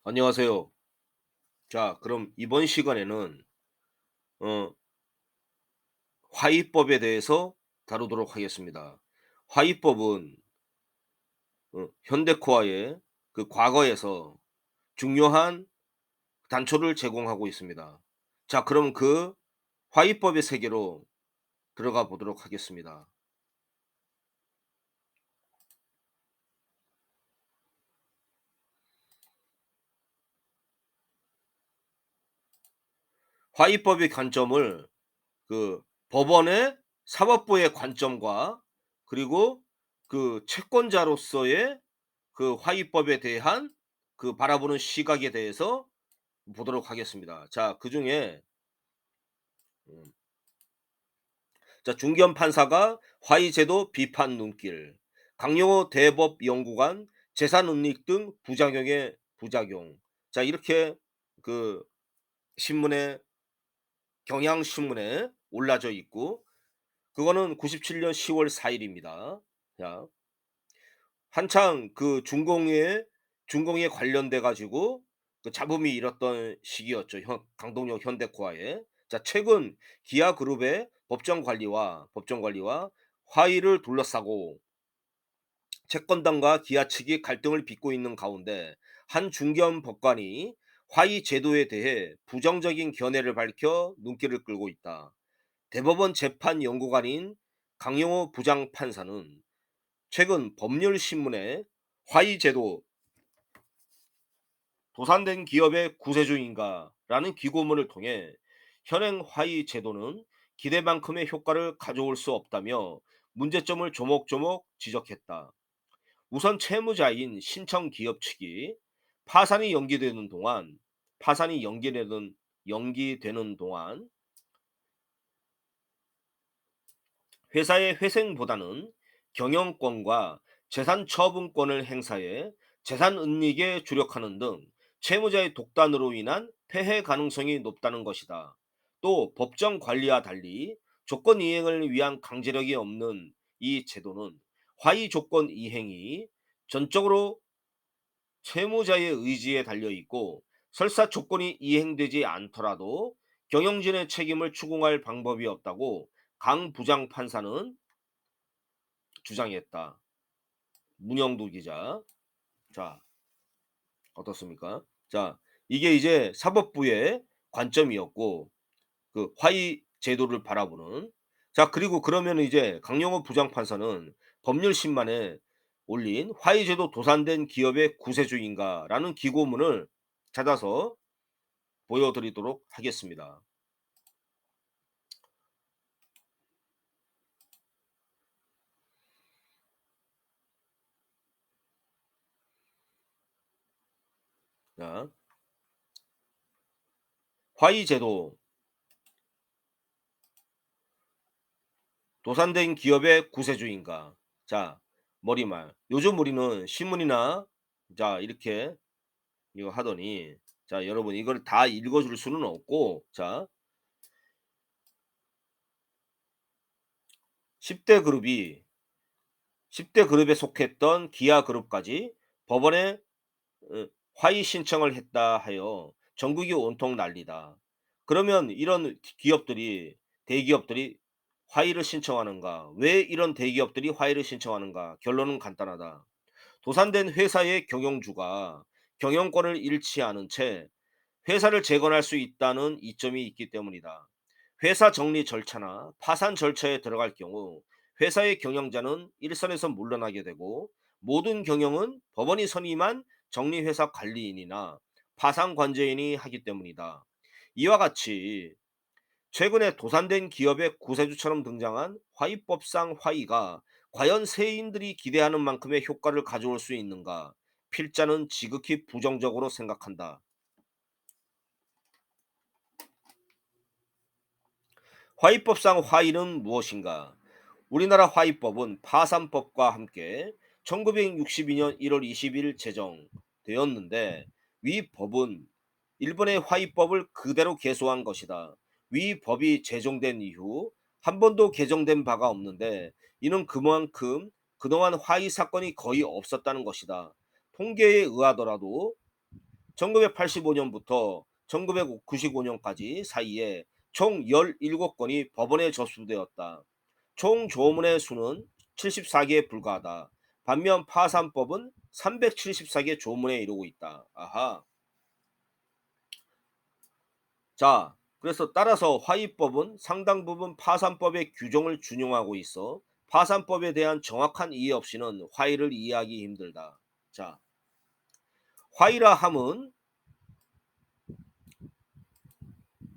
안녕하세요. 자, 그럼 이번 시간에는 어, 화의법에 대해서 다루도록 하겠습니다. 화의법은 현대코아의 그 과거에서 중요한 단초를 제공하고 있습니다. 자, 그럼 그 화의법의 세계로 들어가 보도록 하겠습니다. 화의법의 관점을 그 법원의 사법부의 관점과 그리고 그 채권자로서의 그 화의법에 대한 그 바라보는 시각에 대해서 보도록 하겠습니다. 자, 그중에 음 자, 중견 판사가 화의제도 비판 눈길, 강용호 대법연구관 재산은닉 등 부작용의 부작용. 자, 이렇게 그 신문에 경향신문에 올라져 있고 그거는 97년 10월 4 일입니다. 자, 한창 그 준공에 관련돼 가지고 그 잡음이 일었던 시기였죠. 강동역 현대코아에. 자, 최근 기아그룹의 법정 관리와 화의를 둘러싸고 채권단과 기아 측이 갈등을 빚고 있는 가운데 한 중견 법관이 화의 제도에 대해 부정적인 견해를 밝혀 눈길을 끌고 있다. 대법원 재판 연구관인 강용호 부장판사는 최근 법률신문에 화의 제도 도산된 기업의 구세주인가라는 기고문을 통해 현행 화의 제도는 기대만큼의 효과를 가져올 수 없다며 문제점을 조목조목 지적했다. 우선 채무자인 신청 기업 측이 파산이 연기되는 동안 파산이 연기되는 동안 회사의 회생보다는 경영권과 재산 처분권을 행사해 재산 은닉에 주력하는 등 채무자의 독단으로 인한 폐해 가능성이 높다는 것이다. 또 법정 관리와 달리 조건 이행을 위한 강제력이 없는 이 제도는 화의 조건 이행이 전적으로 채무자의 의지에 달려 있고 설사 조건이 이행되지 않더라도 경영진의 책임을 추궁할 방법이 없다고 강 부장 판사는 주장했다. 문영도 기자. 자, 어떻습니까? 자, 이게 이제 사법부의 관점이었고 그 화의 제도를 바라보는. 자, 그리고 그러면 이제 강영호 부장판사는 법률신문에 올린 "화의 제도 도산된 기업의 구세주인가?"라는 기고문을 찾아서 보여 드리도록 하겠습니다. 자, "화의 제도 도산된 기업의 구세주인가?" 자, 머리말. 요즘 우리는 신문이나 자, 이렇게 이거 하더니 자, 여러분 이걸 다 읽어 줄 수는 없고 자, 10대 그룹이 10대 그룹에 속했던 기아그룹까지 법원에 화의 신청을 했다 하여 전국이 온통 난리다. 그러면 이런 기업들이 대기업들이 화의를 신청하는가? 왜 이런 대기업들이 화의를 신청하는가? 결론은 간단하다. 도산된 회사의 경영주가 경영권을 잃지 않은 채 회사를 재건할 수 있다는 이점이 있기 때문이다. 회사 정리 절차나 파산 절차에 들어갈 경우 회사의 경영자는 일선에서 물러나게 되고 모든 경영은 법원이 선임한 정리회사 관리인이나 파산 관제인이 하기 때문이다. 이와 같이 최근에 도산된 기업의 구세주처럼 등장한 화의법상 화의가 과연 세인들이 기대하는 만큼의 효과를 가져올 수 있는가? 필자는 지극히 부정적으로 생각한다. 화의법상 화의는 무엇인가? 우리나라 화의법은 파산법과 함께 1962년 1월 20일 제정되었는데 위 법은 일본의 화의법을 그대로 개소한 것이다. 위 법이 제정된 이후 한 번도 개정된 바가 없는데 이는 그만큼 그동안 화의 사건이 거의 없었다는 것이다. 통계에 의하더라도 1985년부터 1995년까지 사이에 총 17건이 법원에 접수되었다. 총 조문의 수는 74개에 불과하다. 반면 파산법은 374개 조문에 이르고 있다. 아하. 자, 그래서 따라서 화의법은 상당 부분 파산법의 규정을 준용하고 있어 파산법에 대한 정확한 이해 없이는 화의를 이해하기 힘들다. 자, 화의라 함은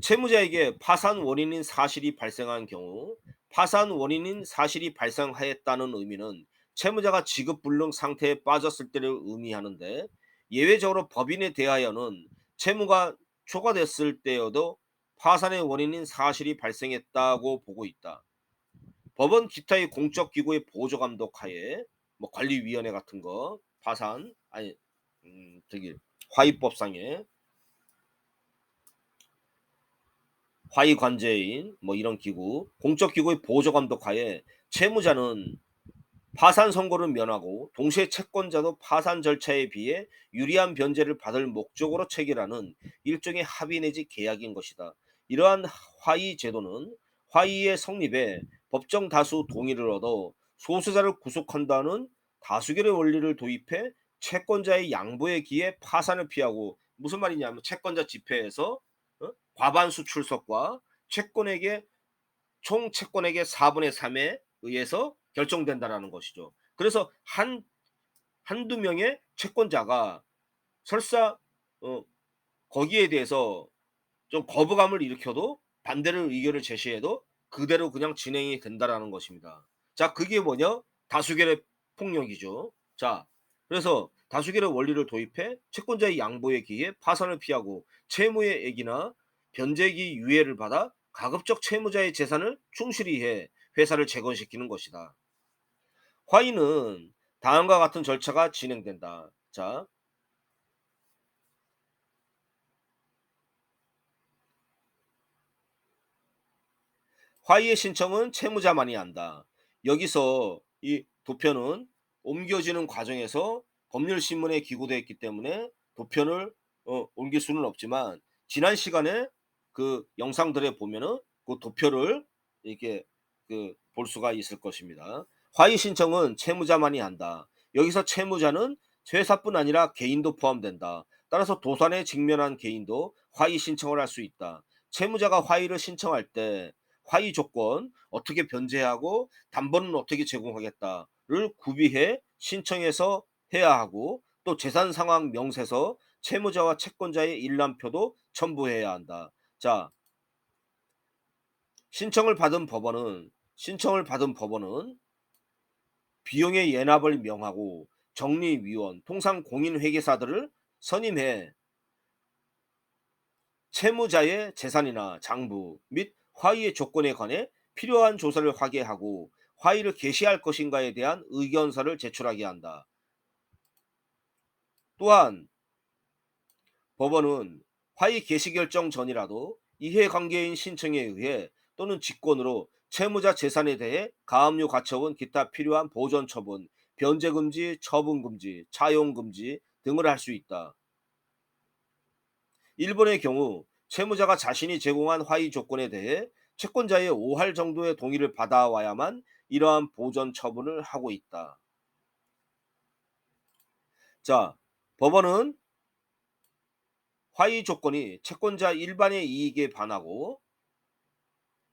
채무자에게 파산 원인인 사실이 발생한 경우 파산 원인인 사실이 발생하였다는 의미는 채무자가 지급불능 상태에 빠졌을 때를 의미하는데, 예외적으로 법인에 대하여는 채무가 초과됐을 때여도 파산의 원인인 사실이 발생했다고 보고 있다. 법원 기타의 공적 기구의 보조 감독 하에 뭐 관리위원회 같은 거, 파산 아니 저기 화의법상에 화의관제인 뭐 이런 기구, 공적 기구의 보조 감독 하에 채무자는 파산 선고를 면하고 동시에 채권자도 파산 절차에 비해 유리한 변제를 받을 목적으로 체결하는 일종의 합의 내지 계약인 것이다. 이러한 화의 제도는 화의의 성립에 법정 다수 동의를 얻어 소수자를 구속한다는 다수결의 원리를 도입해 채권자의 양보에 기해 파산을 피하고, 무슨 말이냐면 채권자 집회에서 과반수 출석과 채권에게 총 채권액의 4분의 3에 의해서 결정된다라는 것이죠. 그래서 한두 명의 채권자가 설사 어 거기에 대해서 좀 거부감을 일으켜도 반대를 의견을 제시해도 그대로 그냥 진행이 된다라는 것입니다. 자, 그게 뭐냐? 다수결의 폭력이죠. 자, 그래서 다수결의 원리를 도입해 채권자의 양보에 기해 파산을 피하고 채무의 액이나 변제기 유예를 받아 가급적 채무자의 재산을 충실히 해 회사를 재건시키는 것이다. 화의는 다음과 같은 절차가 진행된다. 자, 화의의 신청은 채무자만이 한다. 여기서 이 도표는 옮겨지는 과정에서 법률신문에 기고되어 있기 때문에 도표를 옮길 수는 없지만, 지난 시간에 그 영상들에 보면은 그 도표를 이렇게 볼 수가 있을 것입니다. 화의 신청은 채무자만이 한다. 여기서 채무자는 회사뿐 아니라 개인도 포함된다. 따라서 도산에 직면한 개인도 화의 신청을 할 수 있다. 채무자가 화의를 신청할 때 화의 조건 어떻게 변제하고 담보는 어떻게 제공하겠다를 구비해 신청해서 해야 하고, 또 재산 상황 명세서 채무자와 채권자의 일람표도 첨부해야 한다. 자, 신청을 받은 법원은 비용의 예납을 명하고 정리위원, 통상 공인회계사들을 선임해 채무자의 재산이나 장부 및 화의의 조건에 관해 필요한 조사를 하게 하고 화의를 개시할 것인가에 대한 의견서를 제출하게 한다. 또한 법원은 화의 개시 결정 전이라도 이해관계인 신청에 의해 또는 직권으로 채무자 재산에 대해 가압류 가처분 기타 필요한 보전 처분, 변제 금지, 처분 금지, 차용 금지 등을 할 수 있다. 일본의 경우 채무자가 자신이 제공한 화의 조건에 대해 채권자의 5할 정도의 동의를 받아와야만 이러한 보전 처분을 하고 있다. 자, 법원은 화의 조건이 채권자 일반의 이익에 반하고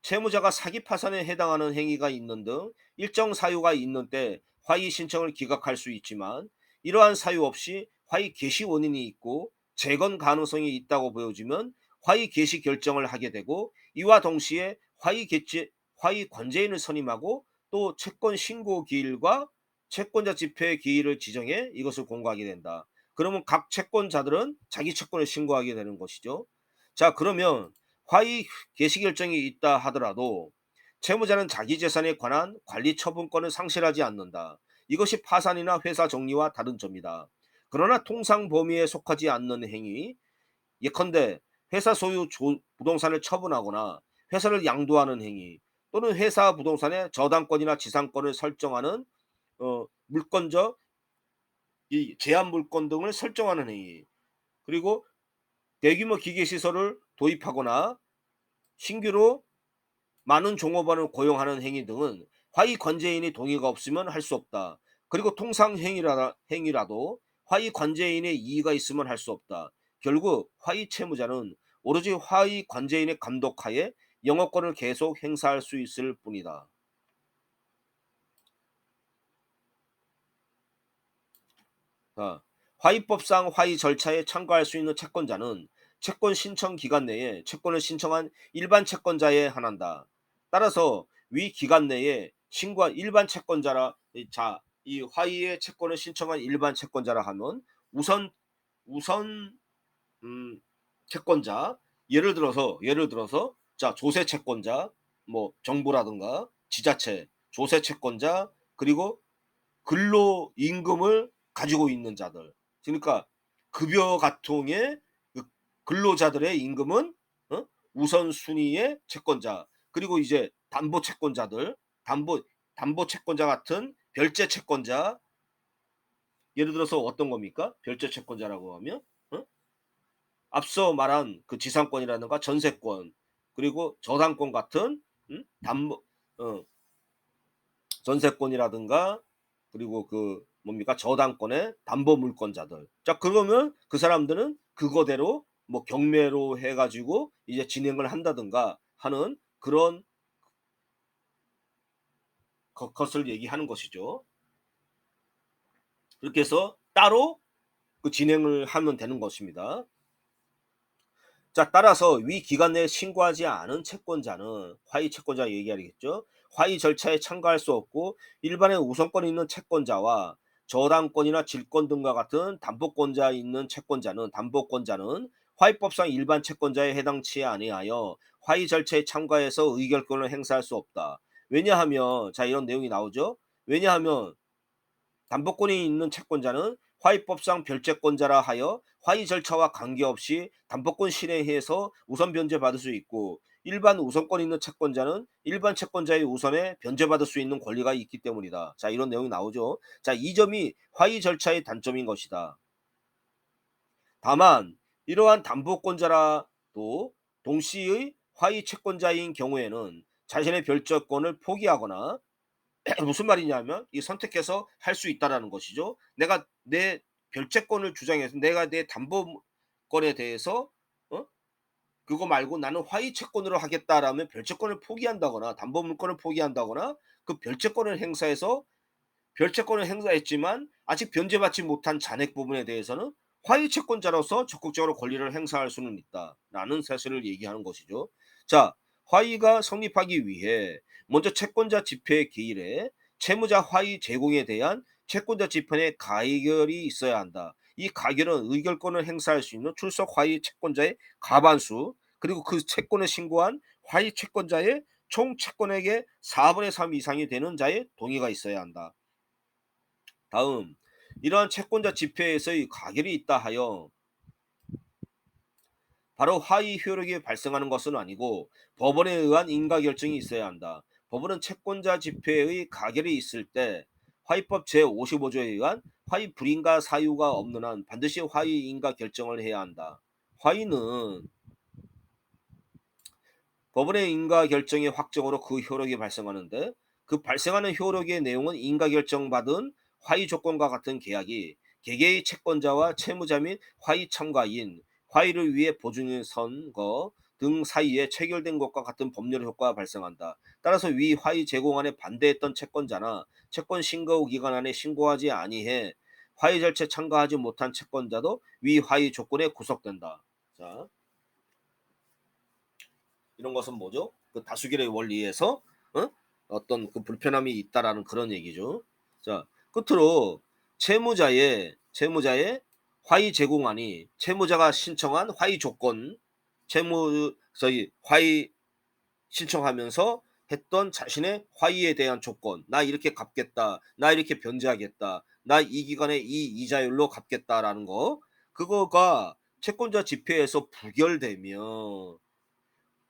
채무자가 사기 파산에 해당하는 행위가 있는 등 일정 사유가 있는 때 화의 신청을 기각할 수 있지만, 이러한 사유 없이 화의 개시 원인이 있고 재건 가능성이 있다고 보여지면 화의 개시 결정을 하게 되고, 이와 동시에 화의 관제인을 선임하고 또 채권 신고 기일과 채권자 집회 기일을 지정해 이것을 공고하게 된다. 그러면 각 채권자들은 자기 채권을 신고하게 되는 것이죠. 자, 그러면 화의 개시 결정이 있다 하더라도 채무자는 자기 재산에 관한 관리 처분권을 상실하지 않는다. 이것이 파산이나 회사 정리와 다른 점이다. 그러나 통상 범위에 속하지 않는 행위, 예컨대 회사 소유 부동산을 처분하거나 회사를 양도하는 행위, 또는 회사 부동산의 저당권이나 지상권을 설정하는 물권적 이 제한 물권 등을 설정하는 행위, 그리고 대규모 기계 시설을 도입하거나 신규로 많은 종업원을 고용하는 행위 등은 화의 관제인의 동의가 없으면 할 수 없다. 그리고 통상 행위라도 화의 관제인의 이의가 있으면 할 수 없다. 결국 화의 채무자는 오로지 화의 관제인의 감독하에 영업권을 계속 행사할 수 있을 뿐이다. 아, 화의법상 화의 절차에 참가할 수 있는 채권자는 채권 신청 기간 내에 채권을 신청한 일반 채권자에 한한다. 따라서 위 기간 내에 신고한 일반 채권자라 이 화의의 채권을 신청한 일반 채권자라 하면 우선 음, 채권자, 예를 들어서 자 조세 채권자, 뭐 정부라든가 지자체, 조세 채권자, 그리고 근로 임금을 가지고 있는 자들. 그러니까 급여 가통의 그 근로자들의 임금은 우선순위의 채권자. 그리고 이제 담보 채권자들, 담보 채권자 같은 별제 채권자. 예를 들어서 어떤 겁니까? 별제 채권자라고 하면 어? 앞서 말한 그 지상권이라든가 전세권, 그리고 저당권 같은 담보 어 전세권이라든가, 그리고 그 뭡니까 저당권의 담보 물권자들. 자 그러면 그 사람들은 그거대로 뭐 경매로 해 가지고 이제 진행을 한다든가 하는 그런 것을 얘기하는 것이죠. 그렇게 해서 따로 그 진행을 하면 되는 것입니다. 자 따라서 위 기간 내에 신고하지 않은 채권자는 화의 채권자 얘기하겠죠. 화의 절차에 참가할 수 없고 일반의 우선권이 있는 채권자와 저당권이나 질권 등과 같은 담보권자 있는 담보권자는 화의법상 일반 채권자에 해당치 아니하여 화의 절차에 참가해서 의결권을 행사할 수 없다. 왜냐하면 자 이런 내용이 나오죠. 왜냐하면 담보권이 있는 채권자는 화의법상 별채권자라 하여 화의 절차와 관계없이 담보권 실행해서 우선 변제받을 수 있고, 일반 우선권 있는 채권자는 일반 채권자의 우선에 변제받을 수 있는 권리가 있기 때문이다. 자 이런 내용이 나오죠. 자 이 점이 화의 절차의 단점인 것이다. 다만 이러한 담보권자라도 동시의 화의 채권자인 경우에는 자신의 별채권을 포기하거나 무슨 말이냐면 이 선택해서 할 수 있다라는 것이죠. 내가 내 별채권을 주장해서 내가 내 담보권에 대해서 어 그거 말고 나는 화의 채권으로 하겠다라면 별채권을 포기한다거나 담보 물권을 포기한다거나 그 별채권을 행사했지만 아직 변제받지 못한 잔액 부분에 대해서는 화의 채권자로서 적극적으로 권리를 행사할 수는 있다라는 사실을 얘기하는 것이죠. 자, 화의가 성립하기 위해 먼저 채권자 집회 기일에 채무자 화의 제공에 대한 채권자 집행의 가결이 있어야 한다. 이 가결은 의결권을 행사할 수 있는 출석 화의 채권자의 과반수, 그리고 그 채권을 신고한 화의 채권자의 총 채권액의 4분의 3 이상이 되는 자의 동의가 있어야 한다. 다음, 이러한 채권자 집회에서의 가결이 있다 하여 바로 화의 효력이 발생하는 것은 아니고 법원에 의한 인가 결정이 있어야 한다. 법원은 채권자 집회의 가결이 있을 때 화의법 제55조에 의한 화의 불인가 사유가 없는 한 반드시 화의 인가 결정을 해야 한다. 화의는 법원의 인가 결정의 확정으로 그 효력이 발생하는데, 그 발생하는 효력의 내용은 인가 결정받은 화의 조건과 같은 계약이 개개의 채권자와 채무자 및 화의 참가인, 화의를 위해 보증인 선거 등 사이에 체결된 것과 같은 법률 효과가 발생한다. 따라서 위 화의 제공안에 반대했던 채권자나 채권 신고 기간 안에 신고하지 아니해 화의 절차에 참가하지 못한 채권자도 위 화의 조건에 구속된다. 자, 이런 것은 뭐죠? 그 다수결의 원리에서 어떤 그 불편함이 있다라는 그런 얘기죠. 자, 끝으로 채무자의 화의 제공안이 채무자가 신청한 화의 조건, 저희 화의 신청하면서 했던 자신의 화의에 대한 조건, 나 이렇게 갚겠다, 나 이렇게 변제하겠다, 나 이 기간에 이 이자율로 갚겠다라는 거, 그거가 채권자 집회에서 부결되면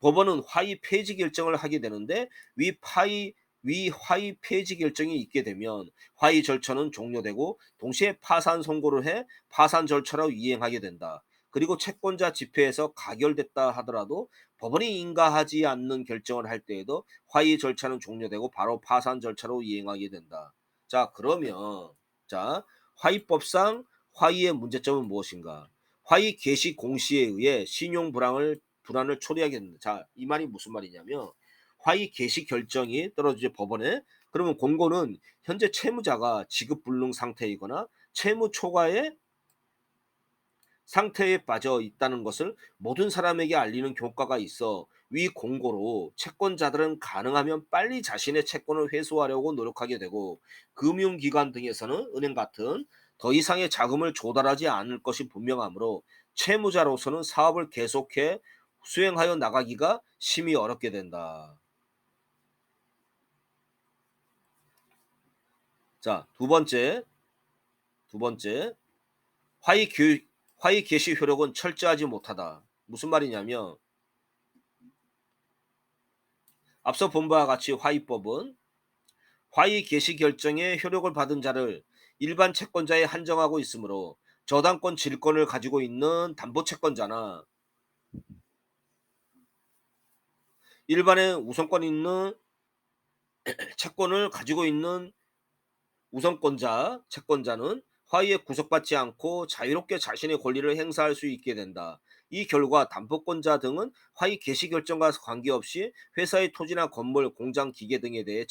법원은 화의 폐지 결정을 하게 되는데, 위 화의 폐지 결정이 있게 되면 화의 절차는 종료되고 동시에 파산 선고를 해 파산 절차로 이행하게 된다. 그리고 채권자 집회에서 가결됐다 하더라도 법원이 인가하지 않는 결정을 할 때에도 화의 절차는 종료되고 바로 파산 절차로 이행하게 된다. 자, 그러면 자, 화의법상 화의의 문제점은 무엇인가? 화의 개시 공시에 의해 신용 불안을 초래하게 된다. 자, 이 말이 무슨 말이냐면 화의 개시 결정이 떨어지죠 법원에. 그러면 공고는 현재 채무자가 지급 불능 상태이거나 채무 초과의 상태에 빠져 있다는 것을 모든 사람에게 알리는 효과가 있어 위 공고로 채권자들은 가능하면 빨리 자신의 채권을 회수하려고 노력하게 되고 금융기관 등에서는 은행 같은 더 이상의 자금을 조달하지 않을 것이 분명하므로 채무자로서는 사업을 계속해 수행하여 나가기가 심히 어렵게 된다. 자, 두 번째, 화의 교육, 화의 개시 효력은 철저하지 못하다. 무슨 말이냐면 앞서 본 바와 같이 화의법은 화의 개시 결정의 효력을 받은 자를 일반 채권자에 한정하고 있으므로 저당권 질권을 가지고 있는 담보채권자나 일반의 우선권 있는 채권을 가지고 있는 우선권자, 채권자는 화의에 구속받지 않고 자유롭게 자신의 권리를 행사할 수 있게 된다. 이 결과 담보권자 등은 화의 개시 결정과 관계없이 회사의 토지나 건물, 공장, 기계 등에 대해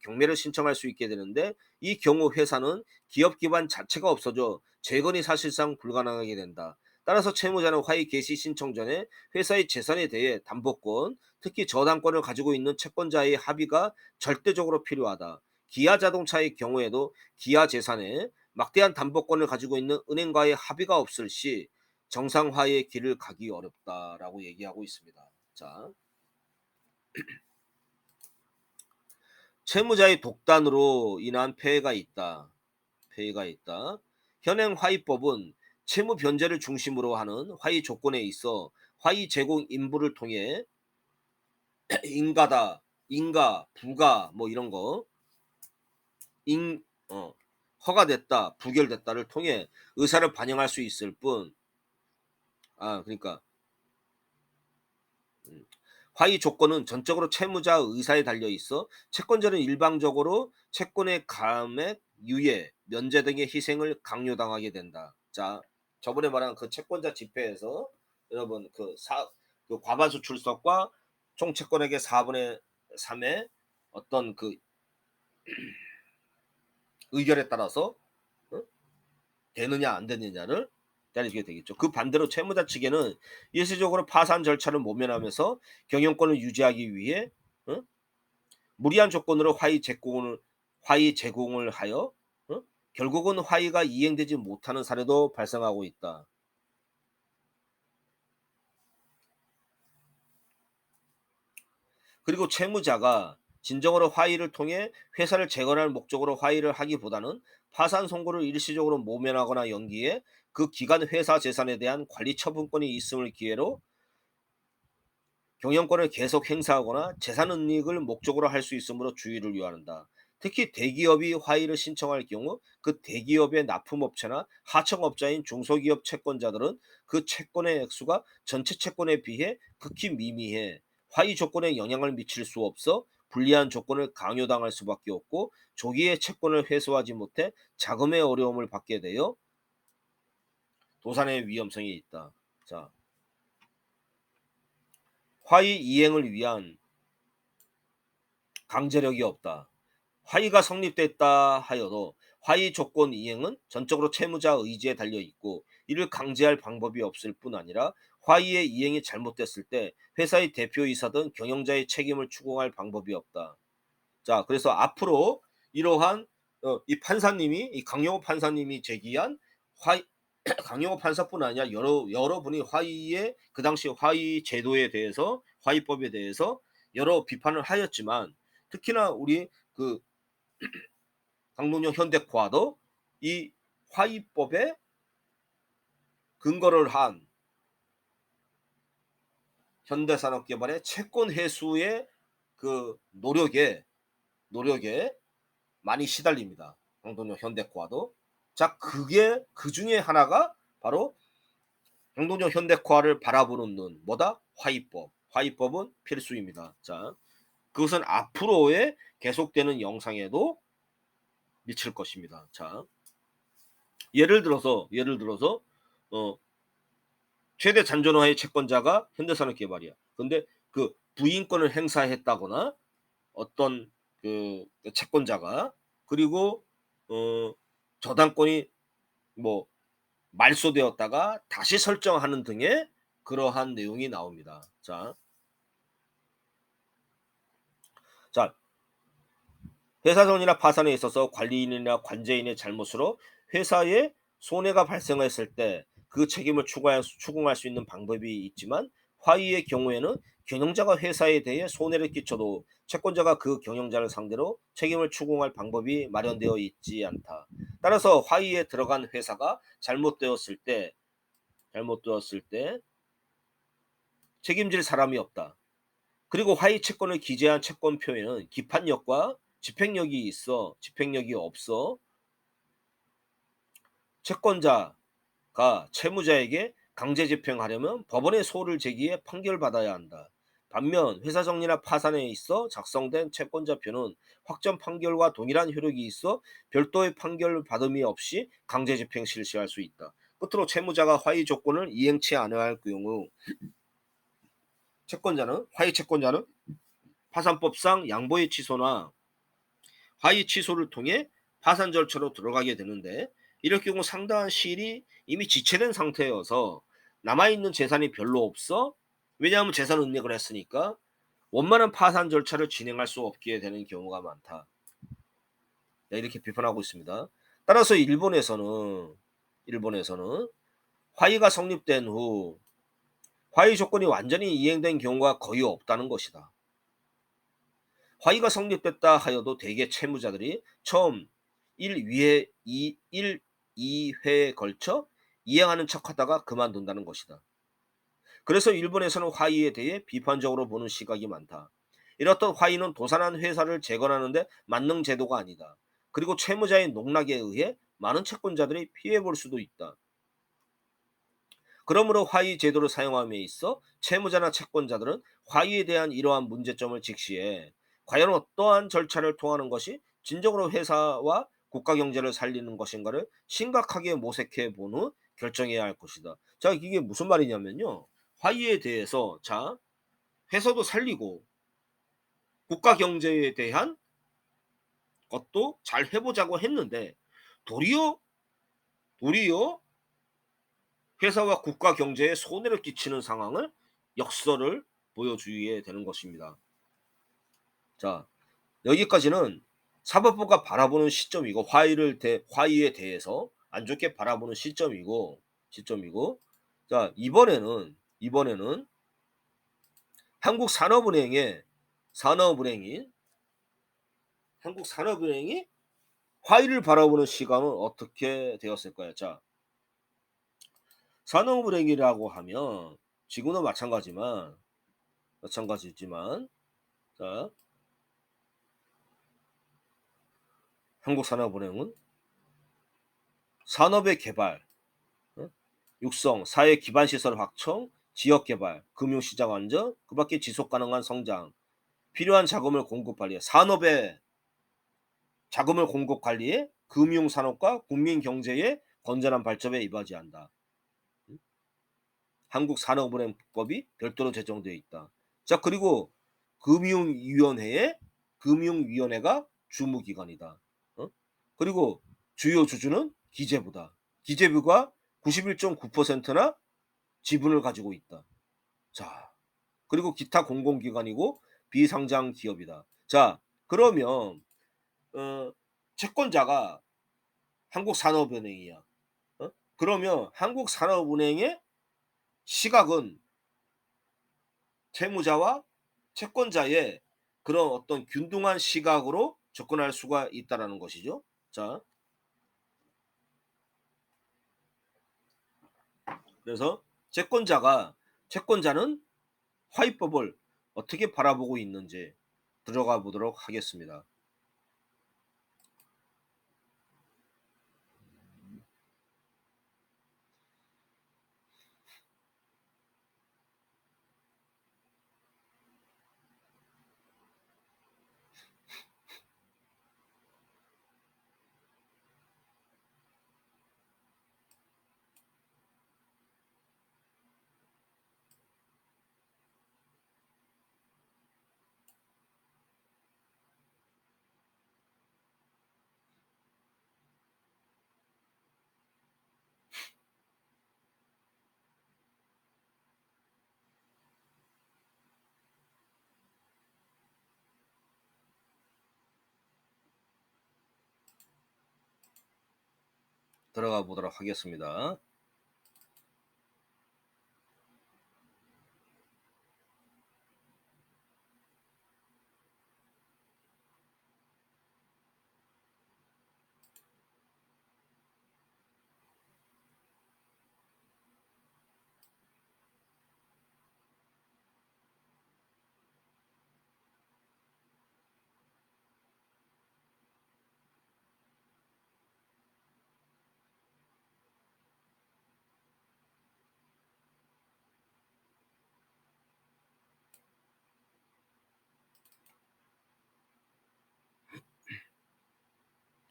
경매를 신청할 수 있게 되는데 이 경우 회사는 기업 기반 자체가 없어져 재건이 사실상 불가능하게 된다. 따라서 채무자는 화의 개시 신청 전에 회사의 재산에 대해 담보권, 특히 저당권을 가지고 있는 채권자의 합의가 절대적으로 필요하다. 기아 자동차의 경우에도 기아 재산에 막대한 담보권을 가지고 있는 은행과의 합의가 없을 시 정상화의 길을 가기 어렵다라고 얘기하고 있습니다. 자, 채무자의 독단으로 인한 폐해가 있다. 폐해가 있다. 현행 화의법은 채무 변제를 중심으로 하는 화의 조건에 있어 화의 제공 인부를 통해 인가다, 인가, 부가 뭐 이런 거 인, 어, 허가됐다, 부결됐다를 통해 의사를 반영할 수 있을 뿐, 그러니까 음, 화의 조건은 전적으로 채무자 의사에 달려 있어 채권자는 일방적으로 채권의 감액, 유예, 면제 등의 희생을 강요당하게 된다. 자, 저번에 말한 그 채권자 집회에서 여러분 그 과반수 출석과 총 채권액의 4분의 3의 어떤 그 의결에 따라서 어? 되느냐 안 되느냐를 따지게 되겠죠. 그 반대로 채무자 측에는 일시적으로 파산 절차를 모면하면서 경영권을 유지하기 위해 어? 무리한 조건으로 화의 제공을 하여 어? 결국은 화의가 이행되지 못하는 사례도 발생하고 있다. 그리고 채무자가 진정으로 화의를 통해 회사를 재건할 목적으로 화의를 하기보다는 파산 선고를 일시적으로 모면하거나 연기해 그 기간 회사 재산에 대한 관리 처분권이 있음을 기회로 경영권을 계속 행사하거나 재산 은닉을 목적으로 할 수 있으므로 주의를 요한다. 특히 대기업이 화의를 신청할 경우 그 대기업의 납품업체나 하청업자인 중소기업 채권자들은 그 채권의 액수가 전체 채권에 비해 극히 미미해 화의 조건에 영향을 미칠 수 없어 불리한 조건을 강요당할 수밖에 없고 조기에 채권을 회수하지 못해 자금의 어려움을 받게 되어 도산의 위험성이 있다. 자, 화의 이행을 위한 강제력이 없다. 화의가 성립됐다 하여도 화의 조건 이행은 전적으로 채무자 의지에 달려 있고 이를 강제할 방법이 없을 뿐 아니라 화의의 이행이 잘못됐을 때 회사의 대표이사든 경영자의 책임을 추궁할 방법이 없다. 자, 그래서 앞으로 이러한 이 강영호 판사님이 제기한 화의 강영호 판사뿐 아니라 여러분이 화의의 그 당시 화의 제도에 대해서 화의법에 대해서 여러 비판을 하였지만 특히나 우리 그 강동영 현대코아도 이 화의법에 근거를 한 현대산업개발의 채권 회수의 그 노력에 많이 시달립니다. 강동영 현대코아도. 자, 그게 그 중에 하나가 바로 행동적 현대화를 바라보는 눈, 뭐다? 화이법. 화이법은 필수입니다. 자, 그것은 앞으로의 계속되는 영상에도 미칠 것입니다. 자, 예를 들어서 어 최대 잔존화의 채권자가 현대산업개발이야. 근데 그 부인권을 행사했다거나 어떤 그 채권자가, 그리고 저당권이 뭐 말소되었다가 다시 설정하는 등의 그러한 내용이 나옵니다. 자, 자, 회사 정리나 파산에 있어서 관리인이나 관제인의 잘못으로 회사에 손해가 발생했을 때 그 책임을 추궁할 수 있는 방법이 있지만, 화의의 경우에는 경영자가 회사에 대해 손해를 끼쳐도 채권자가 그 경영자를 상대로 책임을 추궁할 방법이 마련되어 있지 않다. 따라서 화의에 들어간 회사가 잘못되었을 때 책임질 사람이 없다. 그리고 화의 채권을 기재한 채권표에는 기판력과 집행력이 없어 채권자가 채무자에게 강제 집행하려면 법원의 소를 제기해 판결받아야 한다. 반면 회사 정리나 파산에 있어 작성된 채권자표는 확정 판결과 동일한 효력이 있어 별도의 판결 받음이 없이 강제 집행 실시할 수 있다. 끝으로 채무자가 화의 조건을 이행치 않을 경우 화의 채권자는 파산법상 양보의 취소나 화의 취소를 통해 파산 절차로 들어가게 되는데, 이럴 경우 상당한 시일이 이미 지체된 상태여서 남아있는 재산이 별로 없어, 왜냐하면 재산 은닉을 했으니까 원만한 파산 절차를 진행할 수 없게 되는 경우가 많다. 네, 이렇게 비판하고 있습니다. 따라서 일본에서는 화의가 성립된 후 화의 조건이 완전히 이행된 경우가 거의 없다는 것이다. 화의가 성립됐다 하여도 대개 채무자들이 처음 2회에 걸쳐 이행하는 척하다가 그만둔다는 것이다. 그래서 일본에서는 화의에 대해 비판적으로 보는 시각이 많다. 이렇듯 화의는 도산한 회사를 재건하는 데 만능 제도가 아니다. 그리고 채무자의 농락에 의해 많은 채권자들이 피해볼 수도 있다. 그러므로 화의 제도를 사용함에 있어 채무자나 채권자들은 화의에 대한 이러한 문제점을 직시해 과연 어떠한 절차를 통하는 것이 진정으로 회사와 국가 경제를 살리는 것인가를 심각하게 모색해 본 후 결정해야 할 것이다. 자, 이게 무슨 말이냐면요. 화의에 대해서, 자, 회사도 살리고 국가 경제에 대한 것도 잘 해보자고 했는데, 도리어 도리어 회사와 국가 경제에 손해를 끼치는 상황을 역설을 보여주게 되는 것입니다. 자, 여기까지는 사법부가 바라보는 시점이고, 화의에 대해서 안 좋게 바라보는 시점이고, 자, 이번에는 한국산업은행의 산업은행인 한국산업은행이 화의를 바라보는 시각은 어떻게 되었을까요? 자, 산업은행이라고 하면 지금도 마찬가지지만, 자, 한국산업은행은 산업의 개발, 어? 육성, 사회 기반 시설 확충, 지역 개발, 금융시장 안정, 그밖에 지속 가능한 성장, 필요한 자금을 공급 관리에, 산업의 자금을 공급 관리에, 금융 산업과 국민 경제의 건전한 발전에 이바지한다. 한국산업은행법이 별도로 제정되어 있다. 자, 그리고 금융위원회에 금융위원회가 주무기관이다. 그리고 주요 주주는 기재부다. 기재부가 91.9%나 지분을 가지고 있다. 자, 그리고 기타 공공기관이고 비상장 기업이다. 자, 그러면 채권자가 한국산업은행이야. 그러면 한국산업은행의 시각은 채무자와 채권자의 그런 어떤 균등한 시각으로 접근할 수가 있다라는 것이죠. 자, 그래서 채권자는 화의법을 어떻게 바라보고 있는지 들어가 보도록 하겠습니다. 들어가 보도록 하겠습니다.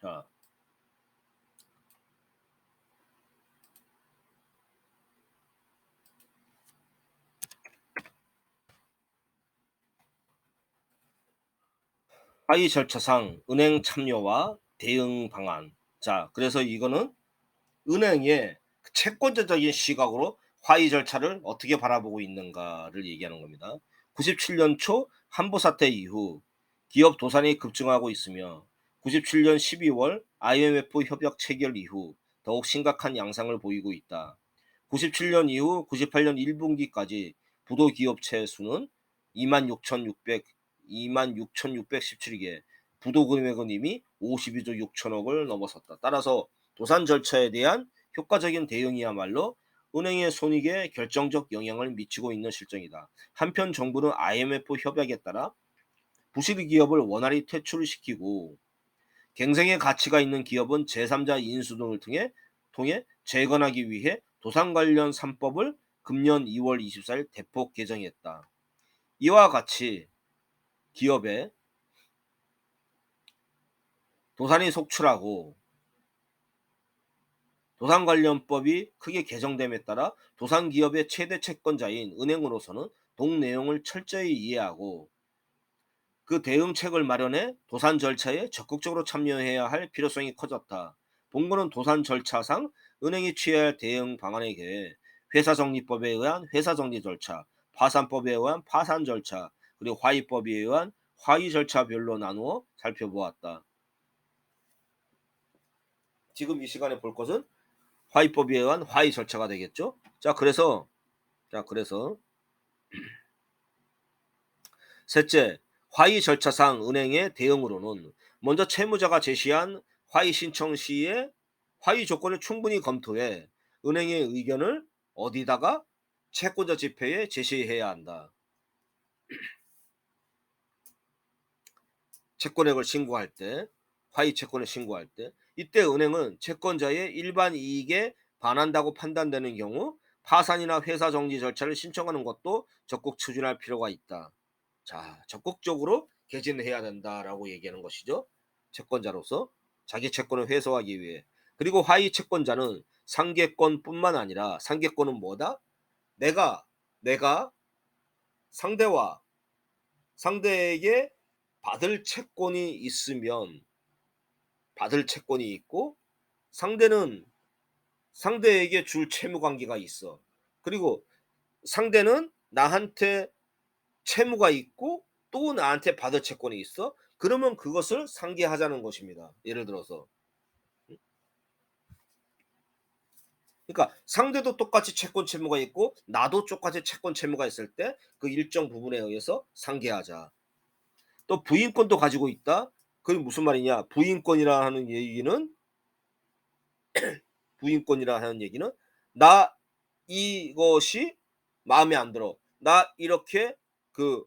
자, 하위 절차상 은행 참여와 대응 방안. 자, 그래서 이거는 은행의 채권자적인 시각으로 화의 절차를 어떻게 바라보고 있는가를 얘기하는 겁니다. 97년 초 한보 사태 이후 기업 도산이 급증하고 있으며 97년 12월 IMF 협약 체결 이후 더욱 심각한 양상을 보이고 있다. 97년 이후 98년 1분기까지 부도 기업체 수는 26,617개, 부도 금액은 이미 52조 6천억을 넘어섰다. 따라서 도산 절차에 대한 효과적인 대응이야말로 은행의 손익에 결정적 영향을 미치고 있는 실정이다. 한편 정부는 IMF 협약에 따라 부실 기업을 원활히 퇴출시키고 갱생의 가치가 있는 기업은 제3자 인수 등을 통해 재건하기 위해 도산 관련 3법을 금년 2월 24일 대폭 개정했다. 이와 같이 기업에 도산이 속출하고 도산 관련법이 크게 개정됨에 따라 도산 기업의 최대 채권자인 은행으로서는 동 내용을 철저히 이해하고 그 대응책을 마련해 도산 절차에 적극적으로 참여해야 할 필요성이 커졌다. 본문은 도산 절차상 은행이 취해야 할 대응 방안에 대해 회사정리법에 의한 회사정리 절차, 파산법에 의한 파산 절차, 그리고 화의법에 의한 화의 절차별로 나누어 살펴보았다. 지금 이 시간에 볼 것은 화의법에 의한 화의 절차가 되겠죠. 그래서 셋째, 화의 절차상 은행의 대응으로는 먼저 채무자가 제시한 화의 신청 시에 화의 조건을 충분히 검토해 은행의 의견을 어디다가 채권자 집회에 제시해야 한다. 채권액을 신고할 때, 화의 채권을 신고할 때, 이때 은행은 채권자의 일반 이익에 반한다고 판단되는 경우 파산이나 회사 정리 절차를 신청하는 것도 적극 추진할 필요가 있다. 자, 적극적으로 개진해야 된다라고 얘기하는 것이죠. 채권자로서 자기 채권을 회수하기 위해. 그리고 하위 채권자는 상계권뿐만 아니라 상계권은 뭐다? 내가 상대와 상대에게 받을 채권이 있고 상대는 상대에게 줄 채무 관계가 있어. 그리고 상대는 나한테 채무가 있고 또 나한테 받을 채권이 있어. 그러면 그것을 상계하자는 것입니다. 예를 들어서. 그러니까 상대도 똑같이 채권 채무가 있고 나도 똑같이 채권 채무가 있을 때 그 일정 부분에 의해서 상계하자. 또 부인권도 가지고 있다. 그게 무슨 말이냐? 부인권이라 하는 얘기는 나 이것이 마음에 안 들어. 나 이렇게 그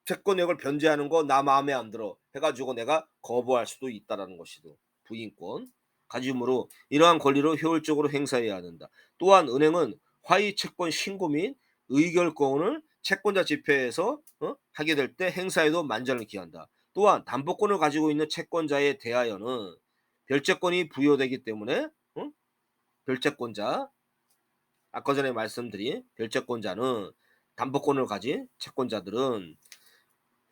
채권액을 변제하는 거 나 마음에 안 들어 해 가지고 내가 거부할 수도 있다라는 것이죠. 부인권 가지므로 이러한 권리를 효율적으로 행사해야 한다. 또한 은행은 화의 채권 신고 및 의결권을 채권자 집회에서 하게 될 때 행사에도 만전을 기한다. 또한 담보권을 가지고 있는 채권자에 대하여는 별채권이 부여되기 때문에 별채권자 아까 전에 말씀드린 별채권자는 담보권을 가진 채권자들은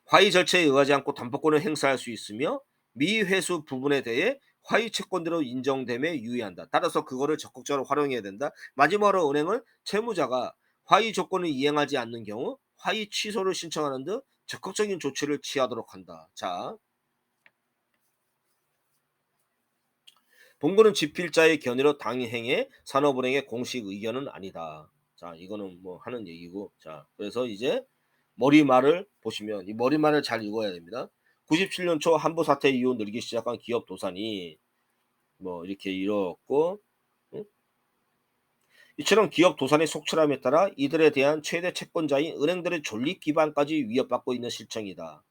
화의 절차에 의하지 않고 담보권을 행사할 수 있으며 미회수 부분에 대해 화의 채권대로 인정됨에 유의한다. 따라서 그거를 적극적으로 활용해야 된다. 마지막으로 은행은 채무자가 화의 조건을 이행하지 않는 경우 화의 취소를 신청하는 등 적극적인 조치를 취하도록 한다. 자, 본건은 집필자의 견해로 당행의 산업은행의 공식 의견은 아니다. 자, 이거는 뭐 하는 얘기고. 자, 그래서 이제 머리말을 보시면 이 머리말을 잘 읽어야 됩니다. 97년 초 한부 사태 이후 늘기 시작한 기업 도산이 뭐 이렇게 이뤘고, 응? 이처럼 기업 도산의 속출함에 따라 이들에 대한 최대 채권자인 은행들의 존립 기반까지 위협받고 있는 실정이다.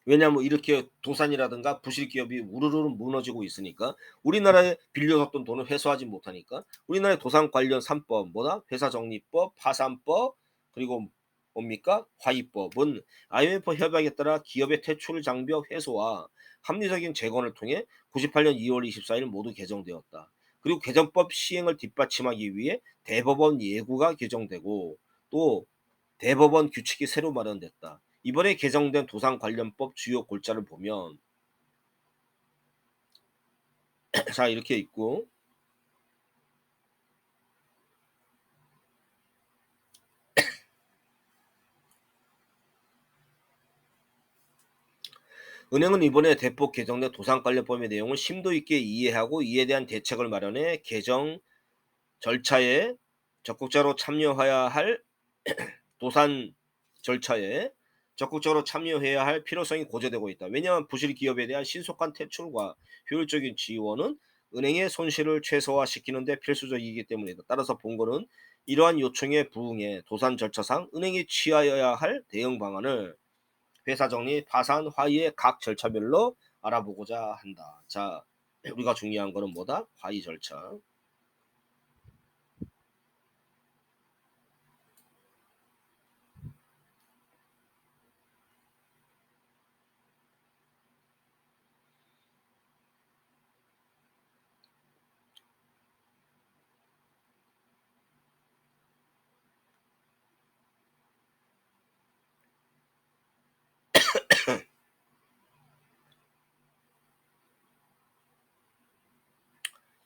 왜냐하면 이렇게 도산이라든가 부실 기업이 우르르 무너지고 있으니까 우리나라에 빌려줬던 돈을 회수하지 못하니까 우리나라의 도산 관련 3법 뭐다? 회사정리법, 파산법, 그리고 뭡니까? 화의법은 IMF 협약에 따라 기업의 퇴출 장벽 해소와 합리적인 재건을 통해 98년 2월 24일 모두 개정되었다. 그리고 개정법 시행을 뒷받침하기 위해 대법원 예구가 개정되고 또 대법원 규칙이 새로 마련됐다. 이번에 개정된 도산 관련법 주요 골자를 보면 자, 이렇게 있고, 은행은 이번에 대폭 개정된 도산 관련법의 내용을 심도 있게 이해하고 이에 대한 대책을 마련해 개정 절차에 적극적으로 참여해야 할 도산 절차에 적극적으로 참여해야 할 필요성이 고조되고 있다. 왜냐하면 부실 기업에 대한 신속한 퇴출과 효율적인 지원은 은행의 손실을 최소화시키는 데 필수적이기 때문이다. 따라서 본거는 이러한 요청에 부응해 도산 절차상 은행이 취하여야 할 대응 방안을 회사 정리, 파산, 화의의 각 절차별로 알아보고자 한다. 자, 우리가 중요한 거는 뭐다? 화의 절차.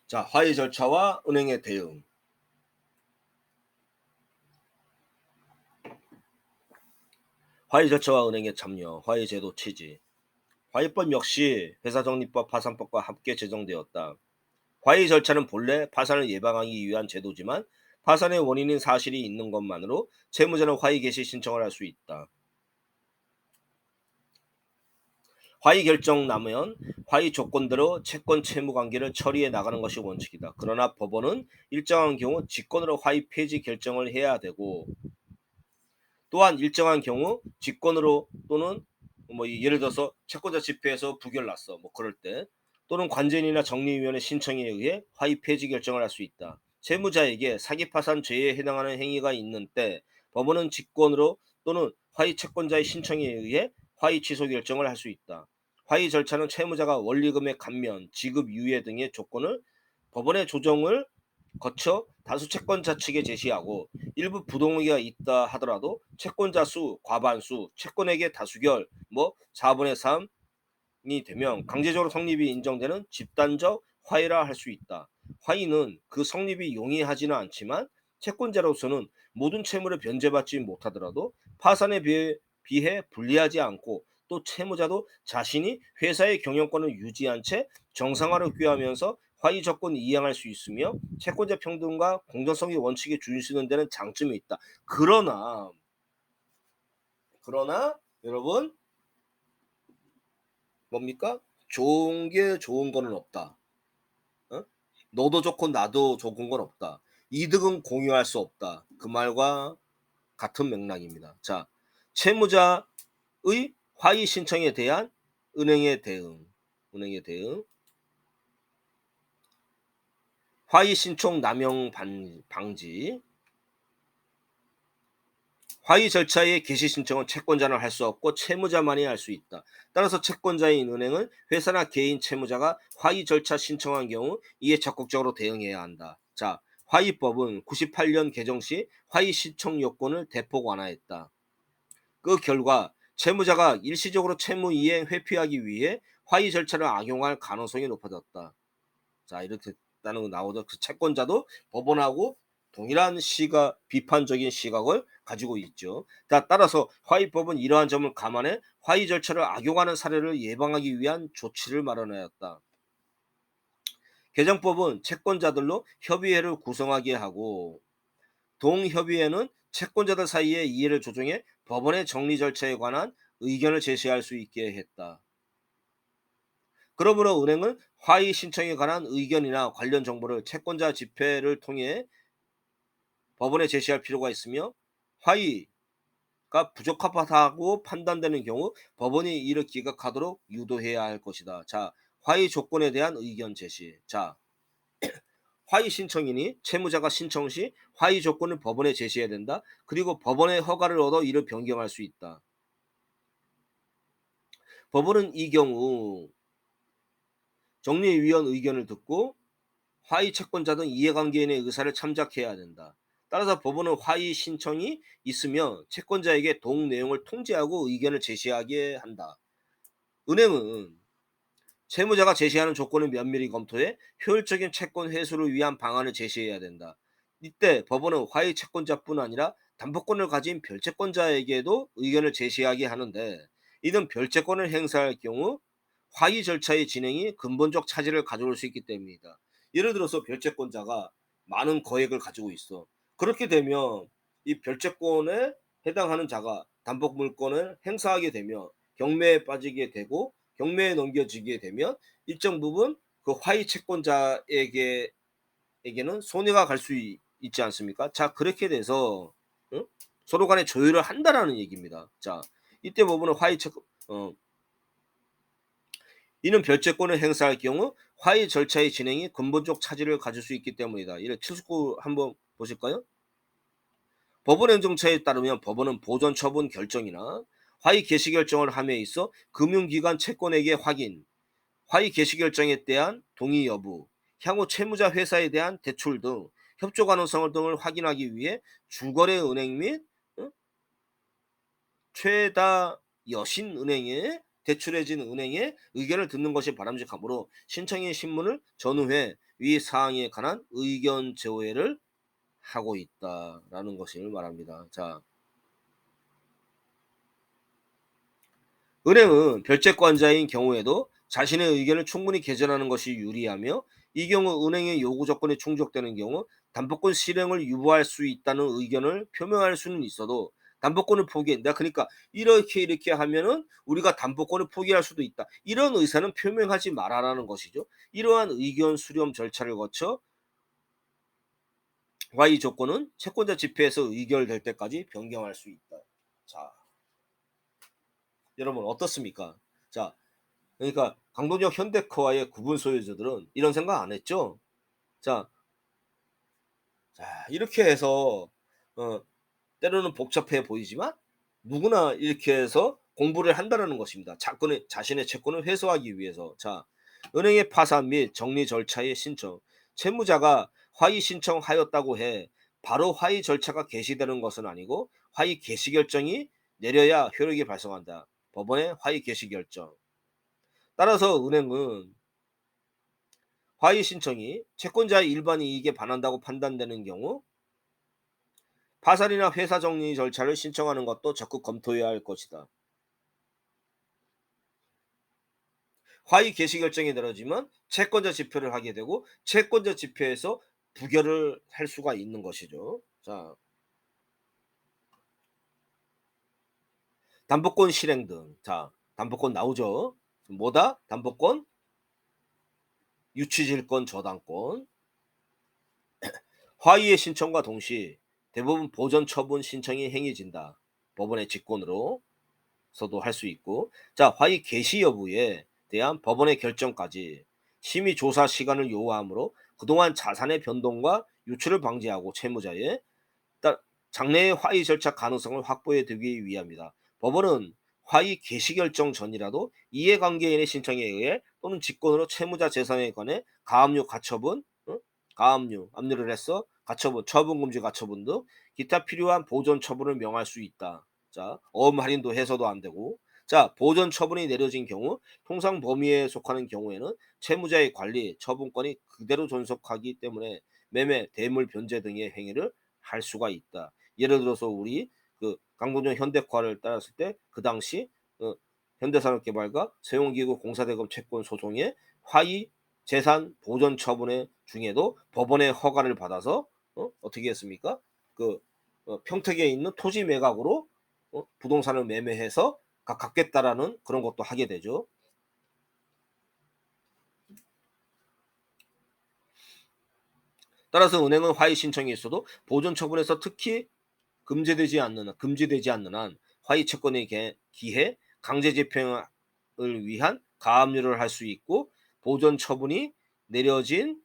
자, 화의 절차와 은행의 대응. 화의 절차와 은행의 참여, 화의 제도 취지. 화의법 역시 회사정리법, 파산법과 함께 제정되었다. 화의 절차는 본래 파산을 예방하기 위한 제도지만 파산의 원인인 사실이 있는 것만으로 채무자는 화의 개시 신청을 할 수 있다. 화의 결정 나면 화의 조건대로 채권 채무 관계를 처리해 나가는 것이 원칙이다. 그러나 법원은 일정한 경우 직권으로 화의 폐지 결정을 해야 되고 또한 일정한 경우 직권으로 또는 뭐 예를 들어서 채권자 집회에서 부결 났어. 뭐 그럴 때 또는 관제인이나 정리위원회 신청에 의해 화의 폐지 결정을 할 수 있다. 채무자에게 사기파산 죄에 해당하는 행위가 있는 때 법원은 직권으로 또는 화의 채권자의 신청에 의해 화의 취소 결정을 할 수 있다. 화의 절차는 채무자가 원리금의 감면, 지급 유예 등의 조건을 법원의 조정을 거쳐 다수 채권자 측에 제시하고 일부 부동의가 있다 하더라도 채권자 수, 과반수, 채권액의 다수결, 뭐 4분의 3이 되면 강제적으로 성립이 인정되는 집단적 화해라 할 수 있다. 화의는 그 성립이 용이하지는 않지만 채권자로서는 모든 채무를 변제받지 못하더라도 파산에 비해 불리하지 않고 또 채무자도 자신이 회사의 경영권을 유지한 채 정상화를 꾀하면서 화의 조건을 이행할 수 있으며 채권자 평등과 공정성의 원칙에 준수는 데는 장점이 있다. 그러나 여러분 뭡니까? 좋은 게 좋은 거는 없다. 어? 너도 좋고 나도 좋은 건 없다. 이득은 공유할 수 없다. 그 말과 같은 맥락입니다. 자, 채무자의 화의 신청에 대한 은행의 대응. 은행의 대응. 화의 신청 남용 방지. 화의 절차의 개시 신청은 채권자는 할 수 없고 채무자만이 할 수 있다. 따라서 채권자인 은행은 회사나 개인 채무자가 화의 절차 신청한 경우 이에 적극적으로 대응해야 한다. 자, 화의법은 98년 개정 시 화의 신청 요건을 대폭 완화했다. 그 결과 채무자가 일시적으로 채무 이행 회피하기 위해 화의 절차를 악용할 가능성이 높아졌다. 자, 이렇게 나는 나오죠. 그 채권자도 법원하고 동일한 비판적인 시각을 가지고 있죠. 따라서 화의법은 이러한 점을 감안해 화의 절차를 악용하는 사례를 예방하기 위한 조치를 마련하였다. 개정법은 채권자들로 협의회를 구성하게 하고 동협의회는 채권자들 사이의 이해를 조정해 법원의 정리 절차에 관한 의견을 제시할 수 있게 했다. 그러므로 은행은 화의 신청에 관한 의견이나 관련 정보를 채권자 집회를 통해 법원에 제시할 필요가 있으며 화의가 부적합하다고 판단되는 경우 법원이 이를 기각하도록 유도해야 할 것이다. 자, 화의 조건에 대한 의견 제시. 자, 화의 신청이니 채무자가 신청 시 화의 조건을 법원에 제시해야 된다. 그리고 법원의 허가를 얻어 이를 변경할 수 있다. 법원은 이 경우 정리위원 의견을 듣고 화의 채권자 등 이해관계인의 의사를 참작해야 된다. 따라서 법원은 화의 신청이 있으면 채권자에게 동 내용을 통지하고 의견을 제시하게 한다. 은행은 채무자가 제시하는 조건을 면밀히 검토해 효율적인 채권 회수를 위한 방안을 제시해야 된다. 이때 법원은 화의 채권자뿐 아니라 담보권을 가진 별채권자에게도 의견을 제시하게 하는데, 이는 별채권을 행사할 경우 화의 절차의 진행이 근본적 차질을 가져올 수 있기 때문이다. 예를 들어서 별채권자가 많은 거액을 가지고 있어. 그렇게 되면 이 별채권에 해당하는 자가 담보물권을 행사하게 되면 경매에 빠지게 되고, 경매에 넘겨지게 되면 일정 부분 그 화의 채권자에게는 손해가 갈 수 있지 않습니까? 자, 그렇게 돼서 응? 서로 간에 조율을 한다라는 얘기입니다. 자, 이때 법원은 화의 채권 이는 별채권을 행사할 경우 화의 절차의 진행이 근본적 차질을 가질 수 있기 때문이다. 이를 79 한번 보실까요? 법원 행정처에 따르면 법원은 보전 처분 결정이나 화의 개시 결정을 함에 있어 금융기관 채권에게 확인, 화의 개시 결정에 대한 동의 여부, 향후 채무자 회사에 대한 대출 등 협조 가능성을 등을 확인하기 위해 주거래 은행 및 어? 최다 여신은행에 대출해진 은행의 의견을 듣는 것이 바람직하므로 신청인 신문을 전후해 위 사항에 관한 의견 조회를 하고 있다라는 것을 말합니다. 자, 은행은 별채권자인 경우에도 자신의 의견을 충분히 개진하는 것이 유리하며, 이 경우 은행의 요구 조건이 충족되는 경우 담보권 실행을 유보할 수 있다는 의견을 표명할 수는 있어도 담보권을 포기한다. 그러니까 이렇게 하면은 우리가 담보권을 포기할 수도 있다. 이런 의사는 표명하지 말아라는 것이죠. 이러한 의견 수렴 절차를 거쳐 화의 조건은 채권자 집회에서 의결될 때까지 변경할 수 있다. 자, 여러분 어떻습니까? 자, 그러니까 강동역 현대카와의 구분 소유주들은 이런 생각 안 했죠. 자, 이렇게 해서 어, 때로는 복잡해 보이지만 누구나 이렇게 해서 공부를 한다라는 것입니다. 자신의 채권을 회수하기 위해서. 자, 은행의 파산 및 정리 절차의 신청. 채무자가 화의 신청하였다고 해 바로 화의 절차가 개시되는 것은 아니고 화의 개시 결정이 내려야 효력이 발생한다. 법원의 화의 개시 결정. 따라서 은행은 화의 신청이 채권자의 일반 이익에 반한다고 판단되는 경우 파산이나 회사 정리 절차를 신청하는 것도 적극 검토해야 할 것이다. 화의 개시 결정이 내려지면 채권자 집회를 하게 되고 채권자 집회에서 부결을 할 수가 있는 것이죠. 자, 담보권 실행 등. 자, 담보권 나오죠. 뭐다? 담보권, 유치질권, 저당권. 화의의 신청과 동시 대부분 보전 처분 신청이 행해진다. 법원의 직권으로. 서도 할 수 있고, 자, 화의 개시 여부에 대한 법원의 결정까지 심의 조사 시간을 요하므로 그동안 자산의 변동과 유출을 방지하고 채무자의 장래의 화의 절차 가능성을 확보해 두기 위함이다. 법원은 화의 개시 결정 전이라도 이해관계인의 신청에 의해 또는 직권으로 채무자 재산에 관해 가압류, 가처분, 가압류, 압류를 했어, 가처분, 처분금지 가처분 등 기타 필요한 보존 처분을 명할 수 있다. 자, 어음 할인도 해서도 안 되고. 자, 보존 처분이 내려진 경우 통상 범위에 속하는 경우에는 채무자의 관리, 처분권이 그대로 존속하기 때문에 매매, 대물 변제 등의 행위를 할 수가 있다. 예를 들어서 우리 그 강동정 현대화를 따랐을 때 그 당시 현대산업개발과 세용기구 공사대금 채권 소송의 화의 재산 보존 처분의 중에도 법원의 허가를 받아서 어떻게 했습니까? 그 평택에 있는 토지 매각으로 부동산을 매매해서 갚겠다라는 그런 것도 하게 되죠. 따라서 은행은 화의 신청이 있어도 보존 처분에서 특히 금지되지 않는 한 화의 채권의 기해 강제 집행을 위한 가압류를 할 수 있고 보존 처분이 내려진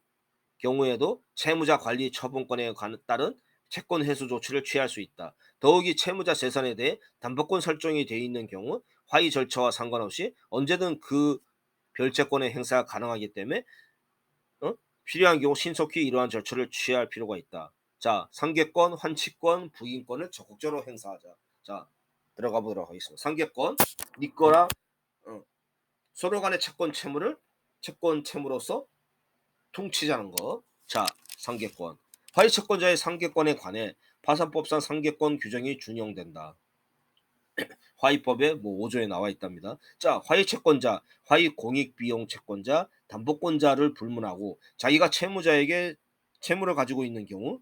경우에도 채무자 관리 처분권에 따른 채권 회수 조치를 취할 수 있다. 더욱이 채무자 재산에 대해 담보권 설정이 되어 있는 경우 화의 절차와 상관없이 언제든 그 별채권의 행사가 가능하기 때문에 어? 필요한 경우 신속히 이러한 절차를 취할 필요가 있다. 자, 상계권, 환치권, 부인권을 적극적으로 행사하자. 자, 들어가 보도록 하겠습니다. 상계권, 네 거랑 어, 서로 간의 채권 채무로서 퉁치자는 거. 자, 상계권. 화의채권자의 상계권에 관해 파산법상 상계권 규정이 준용된다. 화의법에 뭐 5조에 나와 있답니다. 자, 화의채권자, 화의공익비용 채권자, 담보권자를 불문하고 자기가 채무자에게 채무를 가지고 있는 경우,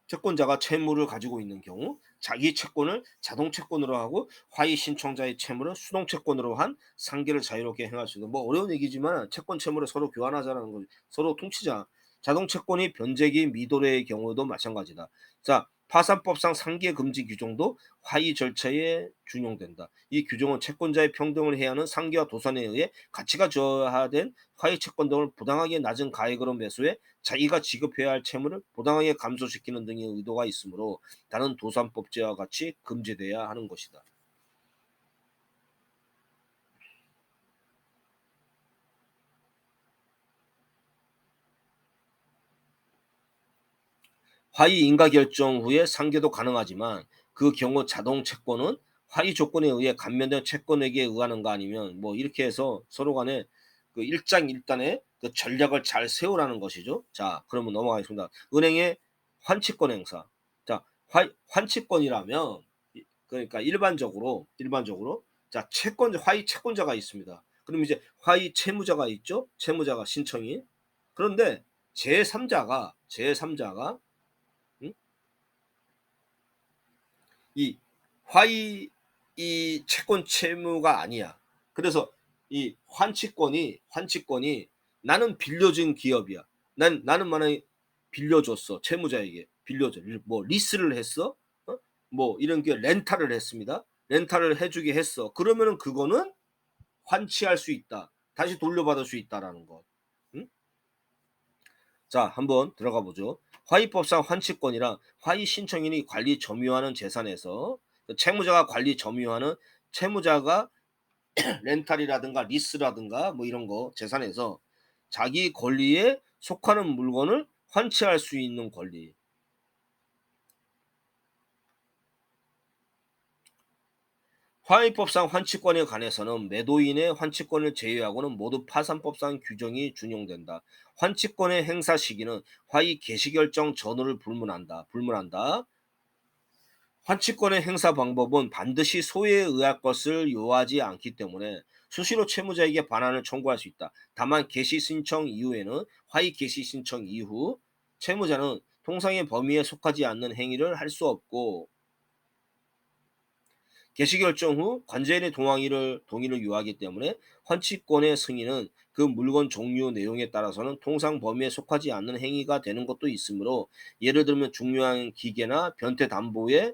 채권자가 채무를 가지고 있는 경우 자기 채권을 자동 채권으로 하고 화의 신청자의 채무를 수동 채권으로 한 상계를 자유롭게 행할 수 있는 뭐 어려운 얘기지만 채권 채무를 서로 교환하자는 거 서로 퉁치자. 자동 채권이 변제기 미도래의 경우도 마찬가지다. 자, 파산법상 상계 금지 규정도 화의 절차에 준용된다. 이 규정은 채권자의 평등을 해야 하는 상계와 도산에 의해 가치가 저하된 화의 채권 등을 부당하게 낮은 가액으로 매수해 자기가 지급해야 할 채무를 부당하게 감소시키는 등의 의도가 있으므로 다른 도산법제와 같이 금지돼야 하는 것이다. 화의 인가 결정 후에 상계도 가능하지만 그 경우 자동 채권은 화의 조건에 의해 감면된 채권에게 의하는가 아니면 뭐 이렇게 해서 서로 간에 그 일장일단의 그 전략을 잘 세우라는 것이죠. 자, 그러면 넘어가겠습니다. 은행의 환치권 행사. 자, 환치권이라면 그러니까 일반적으로 자, 화의 채권자가 있습니다. 그럼 이제 화의 채무자가 있죠. 채무자가 신청인. 그런데 제3자가 이 화의 이 채권 채무가 아니야. 그래서 이 환치권이 나는 빌려준 기업이야. 나는 만약에 빌려줬어. 채무자에게 빌려줘. 뭐 리스를 했어. 뭐 이런 게 렌탈을 했습니다. 렌탈을 해주게 했어. 그러면은 그거는 환치할 수 있다. 다시 돌려받을 수 있다라는 것. 응? 자, 한번 들어가 보죠. 화의법상 환치권이란 화의 신청인이 관리 점유하는 재산에서 채무자가 관리 점유하는 채무자가 렌탈이라든가 리스라든가 뭐 이런 거 재산에서 자기 권리에 속하는 물건을 환치할 수 있는 권리. 화의법상 환치권에 관해서는 매도인의 환치권을 제외하고는 모두 파산법상 규정이 준용된다. 환치권의 행사 시기는 화의 개시결정 전후를 불문한다. 환치권의 행사 방법은 반드시 소에 의할 것을 요하지 않기 때문에 수시로 채무자에게 반환을 청구할 수 있다. 다만 개시 신청 이후에는 화의 개시 신청 이후 채무자는 통상의 범위에 속하지 않는 행위를 할 수 없고 개시 결정 후 관제인의 동의를 요하기 때문에 환치권의 승인은 그 물건 종류 내용에 따라서는 통상 범위에 속하지 않는 행위가 되는 것도 있으므로 예를 들면 중요한 기계나 변태 담보의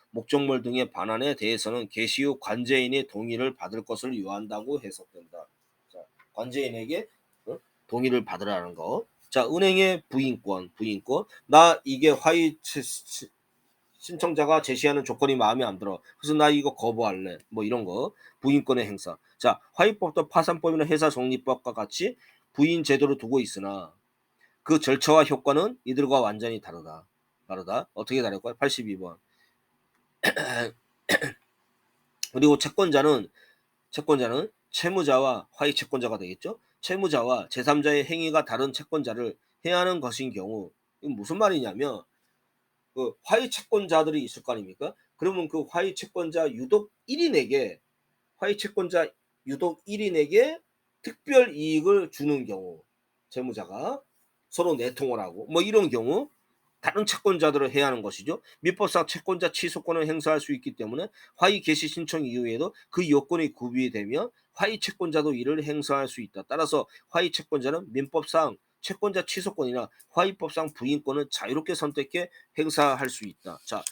목적물 등의 반환에 대해서는 개시 후 관제인의 동의를 받을 것을 요한다고 해석된다. 자, 관제인에게 동의를 받으라는 거. 자, 은행의 부인권. 나 이게 화의 신청자가 제시하는 조건이 마음에 안 들어. 그래서 나 이거 거부할래. 뭐 이런 거. 부인권의 행사. 자, 화의법도 파산법이나 회사 정리법과 같이 부인 제도를 두고 있으나 그 절차와 효과는 이들과 완전히 다르다. 어떻게 다를까요? 82번. 그리고 채권자는 채무자와 화의 채권자가 되겠죠. 채무자와 제3자의 행위가 다른 채권자를 해야 하는 것인 경우 이건 무슨 말이냐면 그 화의 채권자들이 있을 거 아닙니까? 그러면 그 화의 채권자 유독 1인에게 특별 이익을 주는 경우, 채무자가 서로 내통을 하고 뭐 이런 경우 다른 채권자들을 해야 하는 것이죠. 민법상 채권자 취소권을 행사할 수 있기 때문에 화의 개시 신청 이후에도 그 요건이 구비되면 화의 채권자도 이를 행사할 수 있다. 따라서 화의 채권자는 민법상 채권자 취소권이나 화의법상 부인권을 자유롭게 선택해 행사할 수 있다. 자,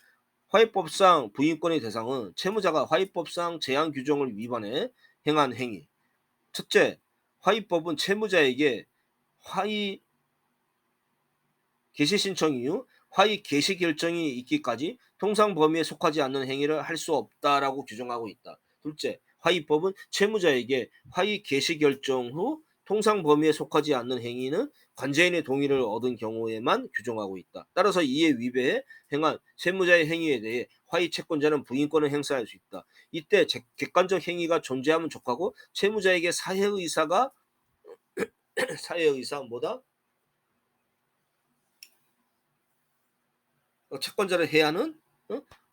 화의법상 부인권의 대상은 채무자가 화의법상 제한 규정을 위반해 행한 행위. 첫째, 화의법은 채무자에게 화의 개시 신청 이후 화의 개시 결정이 있기까지 통상 범위에 속하지 않는 행위를 할 수 없다라고 규정하고 있다. 둘째, 화의법은 채무자에게 화의 개시 결정 후 통상 범위에 속하지 않는 행위는 관제인의 동의를 얻은 경우에만 규정하고 있다. 따라서 이에 위배해 행한 채무자의 행위에 대해 화의 채권자는 부인권을 행사할 수 있다. 이때 객관적 행위가 존재하면 족하고 채무자에게 사회의사가 사회의사 뭐다? 채권자를 해야 하는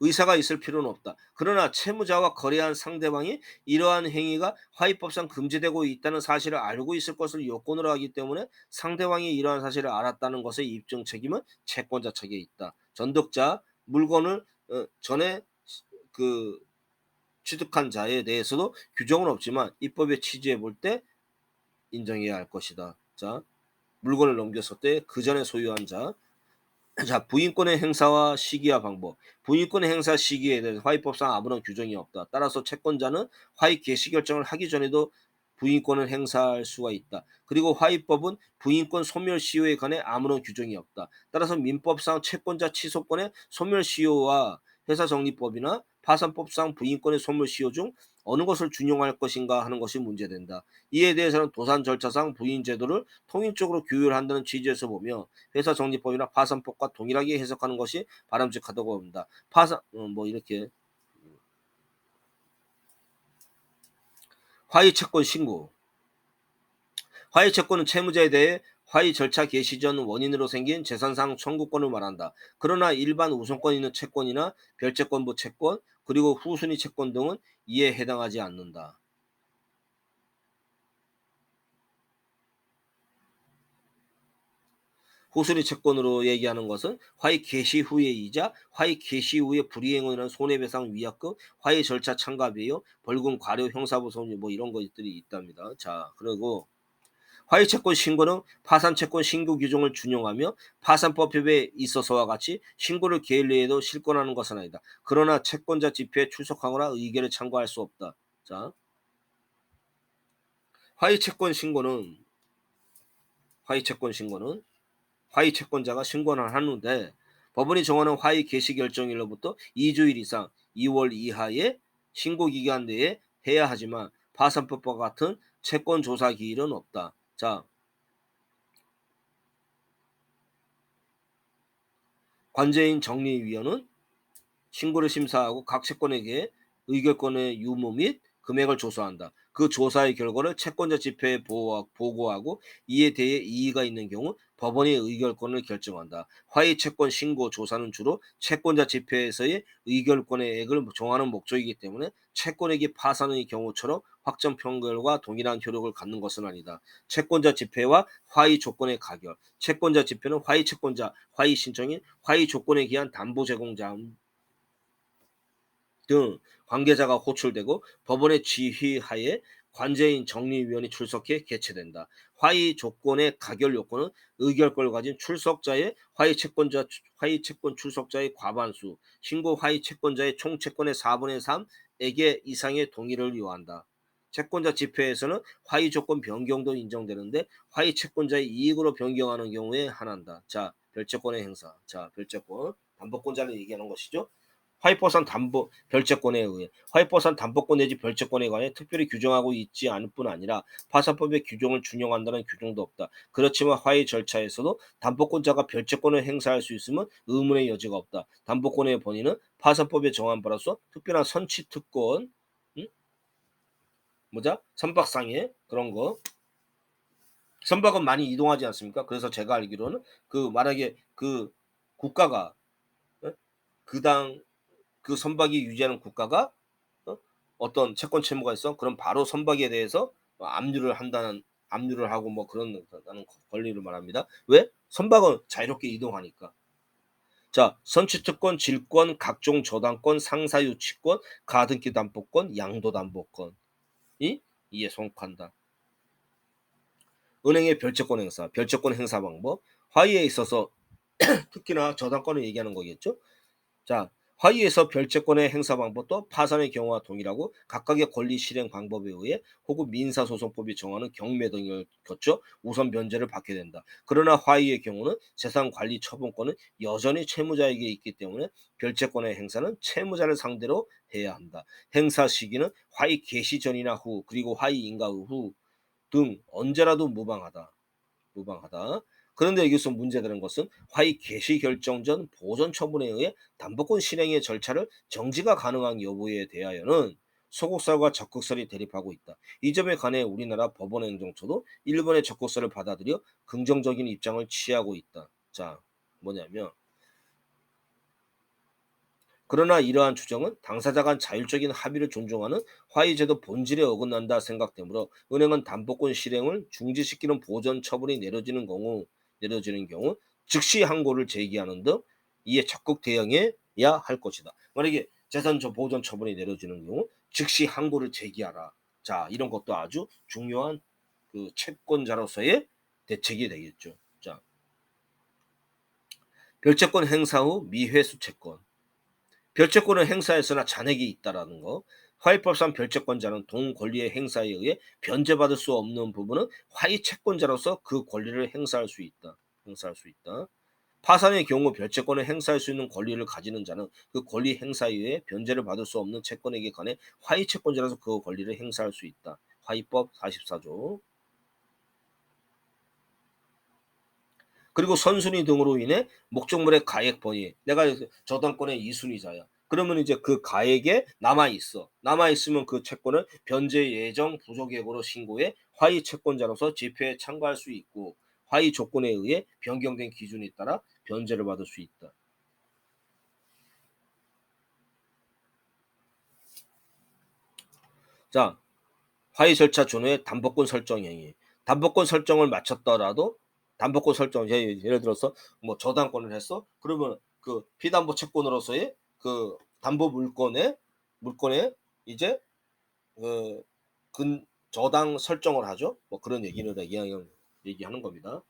의사가 있을 필요는 없다. 그러나 채무자와 거래한 상대방이 이러한 행위가 화의법상 금지되고 있다는 사실을 알고 있을 것을 요건으로 하기 때문에 상대방이 이러한 사실을 알았다는 것의 입증 책임은 채권자 측에 있다. 전득자 물건을 전에 그 취득한 자에 대해서도 규정은 없지만 입법에 취지해 볼 때 인정해야 할 것이다. 자, 물건을 넘겼을 때 그 전에 소유한 자, 자, 부인권의 행사와 시기와 방법. 부인권의 행사 시기에 대해서 화의법상 아무런 규정이 없다. 따라서 채권자는 화의 개시 결정을 하기 전에도 부인권을 행사할 수가 있다. 그리고 화의법은 부인권 소멸시효에 관해 아무런 규정이 없다. 따라서 민법상 채권자 취소권의 소멸시효와 회사정리법이나 파산법상 부인권의 소멸시효 중 어느 것을 준용할 것인가 하는 것이 문제된다. 이에 대해서는 도산 절차상 부인 제도를 통일적으로 규율한다는 취지에서 보며 회사정리법이나 파산법과 동일하게 해석하는 것이 바람직하다고 봅니다. 파산 뭐 이렇게 화의채권 신고. 화의채권은 채무자에 대해 화의 절차 개시 전 원인으로 생긴 재산상 청구권을 말한다. 그러나 일반 우선권 있는 채권이나 별채권부 채권 그리고 후순위 채권 등은 이에 해당하지 않는다. 후순위 채권으로 얘기하는 것은 화의 개시 후의 이자, 화의 개시 후의 불이행으로 인한 손해배상 위약금, 화의 절차 참가비용, 벌금 과료 형사부송료 뭐 이런 것들이 있답니다. 자, 그리고 화의채권 신고는 파산채권 신고 규정을 준용하며 파산법협에 있어서와 같이 신고를 게을리해도 실권하는 것은 아니다. 그러나 채권자 집회에 출석하거나 의견을 참고할 수 없다. 자, 화의채권 신고는 화의채권 신고는 화의 채권자가 신고를 하는데 법원이 정하는 화의 개시 결정일로부터 2주일 이상 2월 이하의 신고 기간 내에 해야 하지만 파산법과 같은 채권 조사 기일은 없다. 자, 관제인 정리위원은 신고를 심사하고 각 채권에게 의결권의 유무 및 금액을 조사한다. 그 조사의 결과를 채권자 집회에 보고하고 이에 대해 이의가 있는 경우 법원이 의결권을 결정한다. 화의 채권 신고 조사는 주로 채권자 집회에서의 의결권의 액을 정하는 목적이기 때문에 채권액이 파산의 경우처럼 확정 판결과 동일한 효력을 갖는 것은 아니다. 채권자 집회와 화의 조건의 가결. 채권자 집회는 화의 채권자, 화의 신청인, 화의 조건에 기한 담보 제공자 등 관계자가 호출되고 법원의 지휘하에 관제인 정리위원이 출석해 개최된다. 화의 조건의 가결 요건은 의결권을 가진 출석자의 화의 채권 출석자의 과반수, 신고 화의 채권자의 총 채권의 4분의 3에게 이상의 동의를 요한다. 채권자 집회에서는 화의 조건 변경도 인정되는데 화의 채권자의 이익으로 변경하는 경우에 한한다. 자, 별채권의 행사. 자, 별채권 담보권자를 얘기하는 것이죠. 화이퍼산 담보 별채권에 의해 화이퍼산 담보권 내지 별채권에 관해 특별히 규정하고 있지 않을 뿐 아니라 파산법의 규정을 준용한다는 규정도 없다. 그렇지만 화의 절차에서도 담보권자가 별채권을 행사할 수 있으면 의문의 여지가 없다. 담보권의 본의는 파산법에 정한 바로서 특별한 선취 특권, 응? 뭐자 선박상의 그런 거. 선박은 많이 이동하지 않습니까? 그래서 제가 알기로는 그 만약에 그 국가가 어? 그당 그 선박이 유지하는 국가가 어떤 채권 채무가 있어? 그럼 바로 선박에 대해서 압류를 하고 뭐 그런 다는 권리를 말합니다. 왜? 선박은 자유롭게 이동하니까. 자, 선취특권, 질권, 각종 저당권, 상사유치권, 가등기 담보권, 양도담보권이 이에 속한다. 은행의 별채권 행사, 별채권 행사 방법, 화의에 있어서 특히나 저당권을 얘기하는 거겠죠. 자, 화의에서 별채권의 행사 방법도 파산의 경우와 동일하고 각각의 권리 실행 방법에 의해 혹은 민사소송법이 정하는 경매 등을 거쳐 우선 변제를 받게 된다. 그러나 화의의 경우는 재산관리 처분권은 여전히 채무자에게 있기 때문에 별채권의 행사는 채무자를 상대로 해야 한다. 행사 시기는 화의 개시 전이나 후 그리고 화의 인가 후 등 언제라도 무방하다. 그런데 여기서 문제되는 것은 화의 개시 결정 전 보전 처분에 의해 담보권 실행의 절차를 정지가 가능한 여부에 대하여는 소극설과 적극설이 대립하고 있다. 이 점에 관해 우리나라 법원행정처도 일본의 적극설을 받아들여 긍정적인 입장을 취하고 있다. 자, 뭐냐면 그러나 이러한 주장은 당사자 간 자율적인 합의를 존중하는 화의제도 본질에 어긋난다 생각되므로 은행은 담보권 실행을 중지시키는 보전 처분이 내려지는 경우 즉시 항고를 제기하는 등 이에 적극 대응해야 할 것이다. 만약에 재산 보전 처분이 내려지는 경우 즉시 항고를 제기하라. 자, 이런 것도 아주 중요한 그 채권자로서의 대책이 되겠죠. 자, 별채권 행사 후 미회수 채권. 별채권을 행사했으나 잔액이 있다라는 거. 화의법상 별채권자는 동권리의 행사에 의해 변제받을 수 없는 부분은 화의 채권자로서 그 권리를 행사할 수 있다. 파산의 경우 별채권을 행사할 수 있는 권리를 가지는 자는 그 권리 행사에 의해 변제를 받을 수 없는 채권에게 관해 화의 채권자로서 그 권리를 행사할 수 있다. 화의법 44조. 그리고 선순위 등으로 인해 목적물의 가액 번이 내가 저당권의 2순위자야. 그러면 이제 그 가액에 남아 있어. 남아 있으면 그 채권을 변제 예정 부족액으로 신고해 화의 채권자로서 집회에 참가할 수 있고 화의 조건에 의해 변경된 기준에 따라 변제를 받을 수 있다. 자, 화의 절차 전후의 담보권 설정 행위. 담보권 설정을 마쳤더라도 담보권 설정 예를 들어서 뭐 저당권을 했어. 그러면 그 피담보 채권으로서의 그 담보 물건에 이제 그 저당 설정을 하죠. 뭐 그런 얘기하는 겁니다.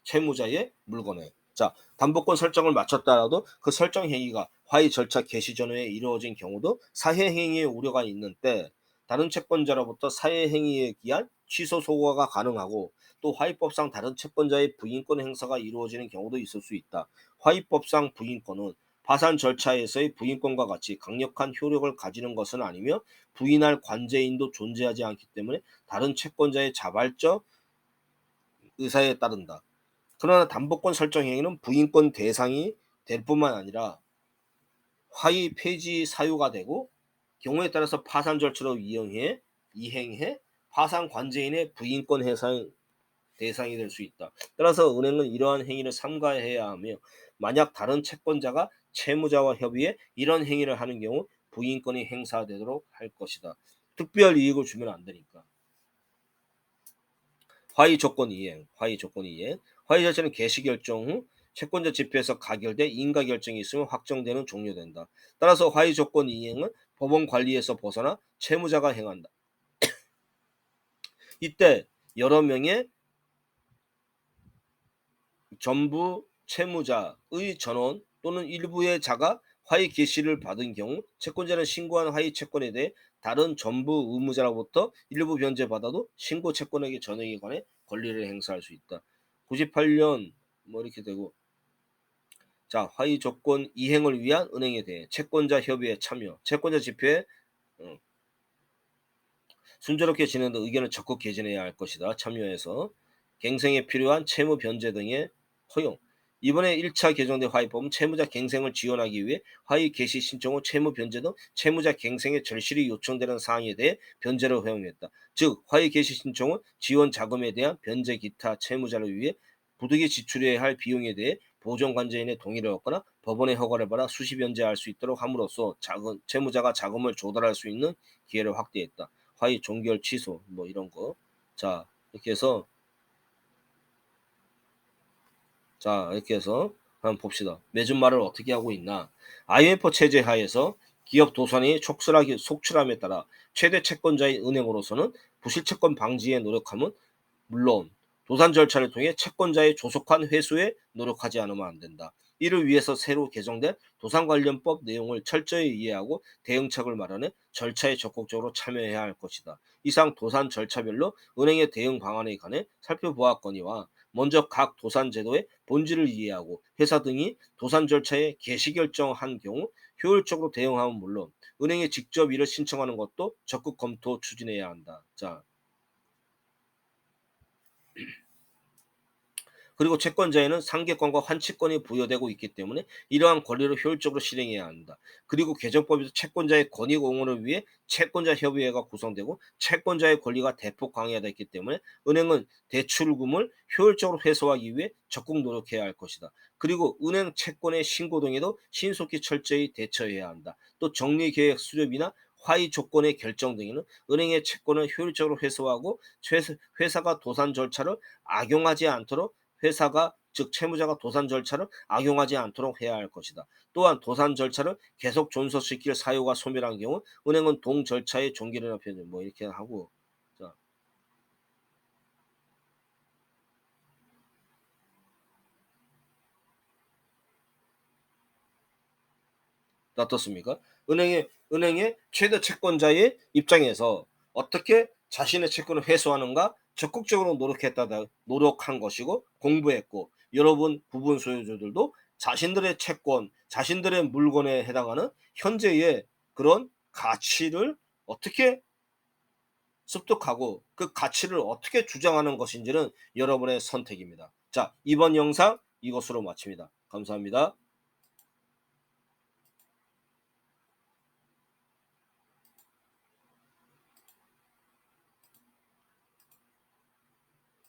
채무자의 물건에. 자, 담보권 설정을 마쳤더라도 그 설정 행위가 화의 절차 개시 전후에 이루어진 경우도 사회 행위의 우려가 있는 때 다른 채권자로부터 사회 행위에 기한 취소 소거가 가능하고 또 화의법상 다른 채권자의 부인권 행사가 이루어지는 경우도 있을 수 있다. 화의법상 부인권은 파산 절차에서의 부인권과 같이 강력한 효력을 가지는 것은 아니며 부인할 관제인도 존재하지 않기 때문에 다른 채권자의 자발적 의사에 따른다. 그러나 담보권 설정 행위는 부인권 대상이 될 뿐만 아니라 화의 폐지 사유가 되고 경우에 따라서 파산 절차로 이행해 파산 관제인의 부인권 해상 대상이 될 수 있다. 따라서 은행은 이러한 행위를 삼가해야 하며 만약 다른 채권자가 채무자와 협의해 이런 행위를 하는 경우 부인권이 행사되도록 할 것이다. 특별 이익을 주면 안 되니까. 화의 조건 이행. 화의 자체는 개시 결정 후 채권자 집회에서 가결돼 인가 결정이 있으면 확정되는 종료된다. 따라서 화의 조건 이행은 법원 관리에서 벗어나 채무자가 행한다. 이때 여러 명의 전부 채무자의 전원 또는 일부의 자가 화의 개시를 받은 경우 채권자는 신고한 화의 채권에 대해 다른 전부 의무자로부터 일부 변제받아도 신고 채권에게 전액에 관해 권리를 행사할 수 있다. 98년 뭐 이렇게 되고 자 화의 조건 이행을 위한 은행에 대해 채권자 협의에 참여 채권자 집회에 어, 순조롭게 진행된 의견을 적극 개진해야 할 것이다. 참여해서 갱생에 필요한 채무 변제 등의 허용. 이번에 1차 개정된 화의법은 채무자 갱생을 지원하기 위해 화의 개시 신청 후 채무 변제 등 채무자 갱생에 절실히 요청되는 사항에 대해 변제를 허용했다. 즉 화의 개시 신청 후 지원 자금에 대한 변제 기타 채무자를 위해 부득이 지출해야 할 비용에 대해 보존관제인의 동의를 얻거나 법원의 허가를 받아 수시 변제할 수 있도록 함으로써 채무자가 자금을 조달할 수 있는 기회를 확대했다. 화의 종결 취소 뭐 이런 거. 자 이렇게 해서 한번 봅시다. 맺은 말을 어떻게 하고 있나. IMF 체제 하에서 기업 도산이 속출함에 따라 최대 채권자인 은행으로서는 부실 채권 방지에 노력함은 물론 도산 절차를 통해 채권자의 조속한 회수에 노력하지 않으면 안 된다. 이를 위해서 새로 개정된 도산관련법 내용을 철저히 이해하고 대응책을 마련해 절차에 적극적으로 참여해야 할 것이다. 이상 도산 절차별로 은행의 대응 방안에 관해 살펴보았거니와 먼저 각 도산 제도의 본질을 이해하고 회사 등이 도산 절차에 개시 결정한 경우 효율적으로 대응하면 물론 은행에 직접 이를 신청하는 것도 적극 검토 추진해야 한다. 자, 그리고 채권자에는 상계권과 환치권이 부여되고 있기 때문에 이러한 권리를 효율적으로 실행해야 한다. 그리고 개정법에서 채권자의 권익 옹호를 위해 채권자 협의회가 구성되고 채권자의 권리가 대폭 강화되었기 때문에 은행은 대출금을 효율적으로 회수하기 위해 적극 노력해야 할 것이다. 그리고 은행 채권의 신고 등에도 신속히 철저히 대처해야 한다. 또 정리계획 수립이나 화의 조건의 결정 등에는 은행의 채권을 효율적으로 회수하고 회사가 도산 절차를 악용하지 않도록 회사가 즉 채무자가 도산 절차를 악용하지 않도록 해야 할 것이다. 또한 도산 절차를 계속 존속시킬 사유가 소멸한 경우 은행은 동 절차의 종결이나 변경 뭐 이렇게 하고 자, 어떻습니까? 은행의 최대 채권자의 입장에서 어떻게 자신의 채권을 회수하는가 적극적으로 노력한 것이고 공부했고 여러분 부분 소유주들도 자신들의 채권, 자신들의 물건에 해당하는 현재의 그런 가치를 어떻게 습득하고 그 가치를 어떻게 주장하는 것인지는 여러분의 선택입니다. 자, 이번 영상 이것으로 마칩니다. 감사합니다.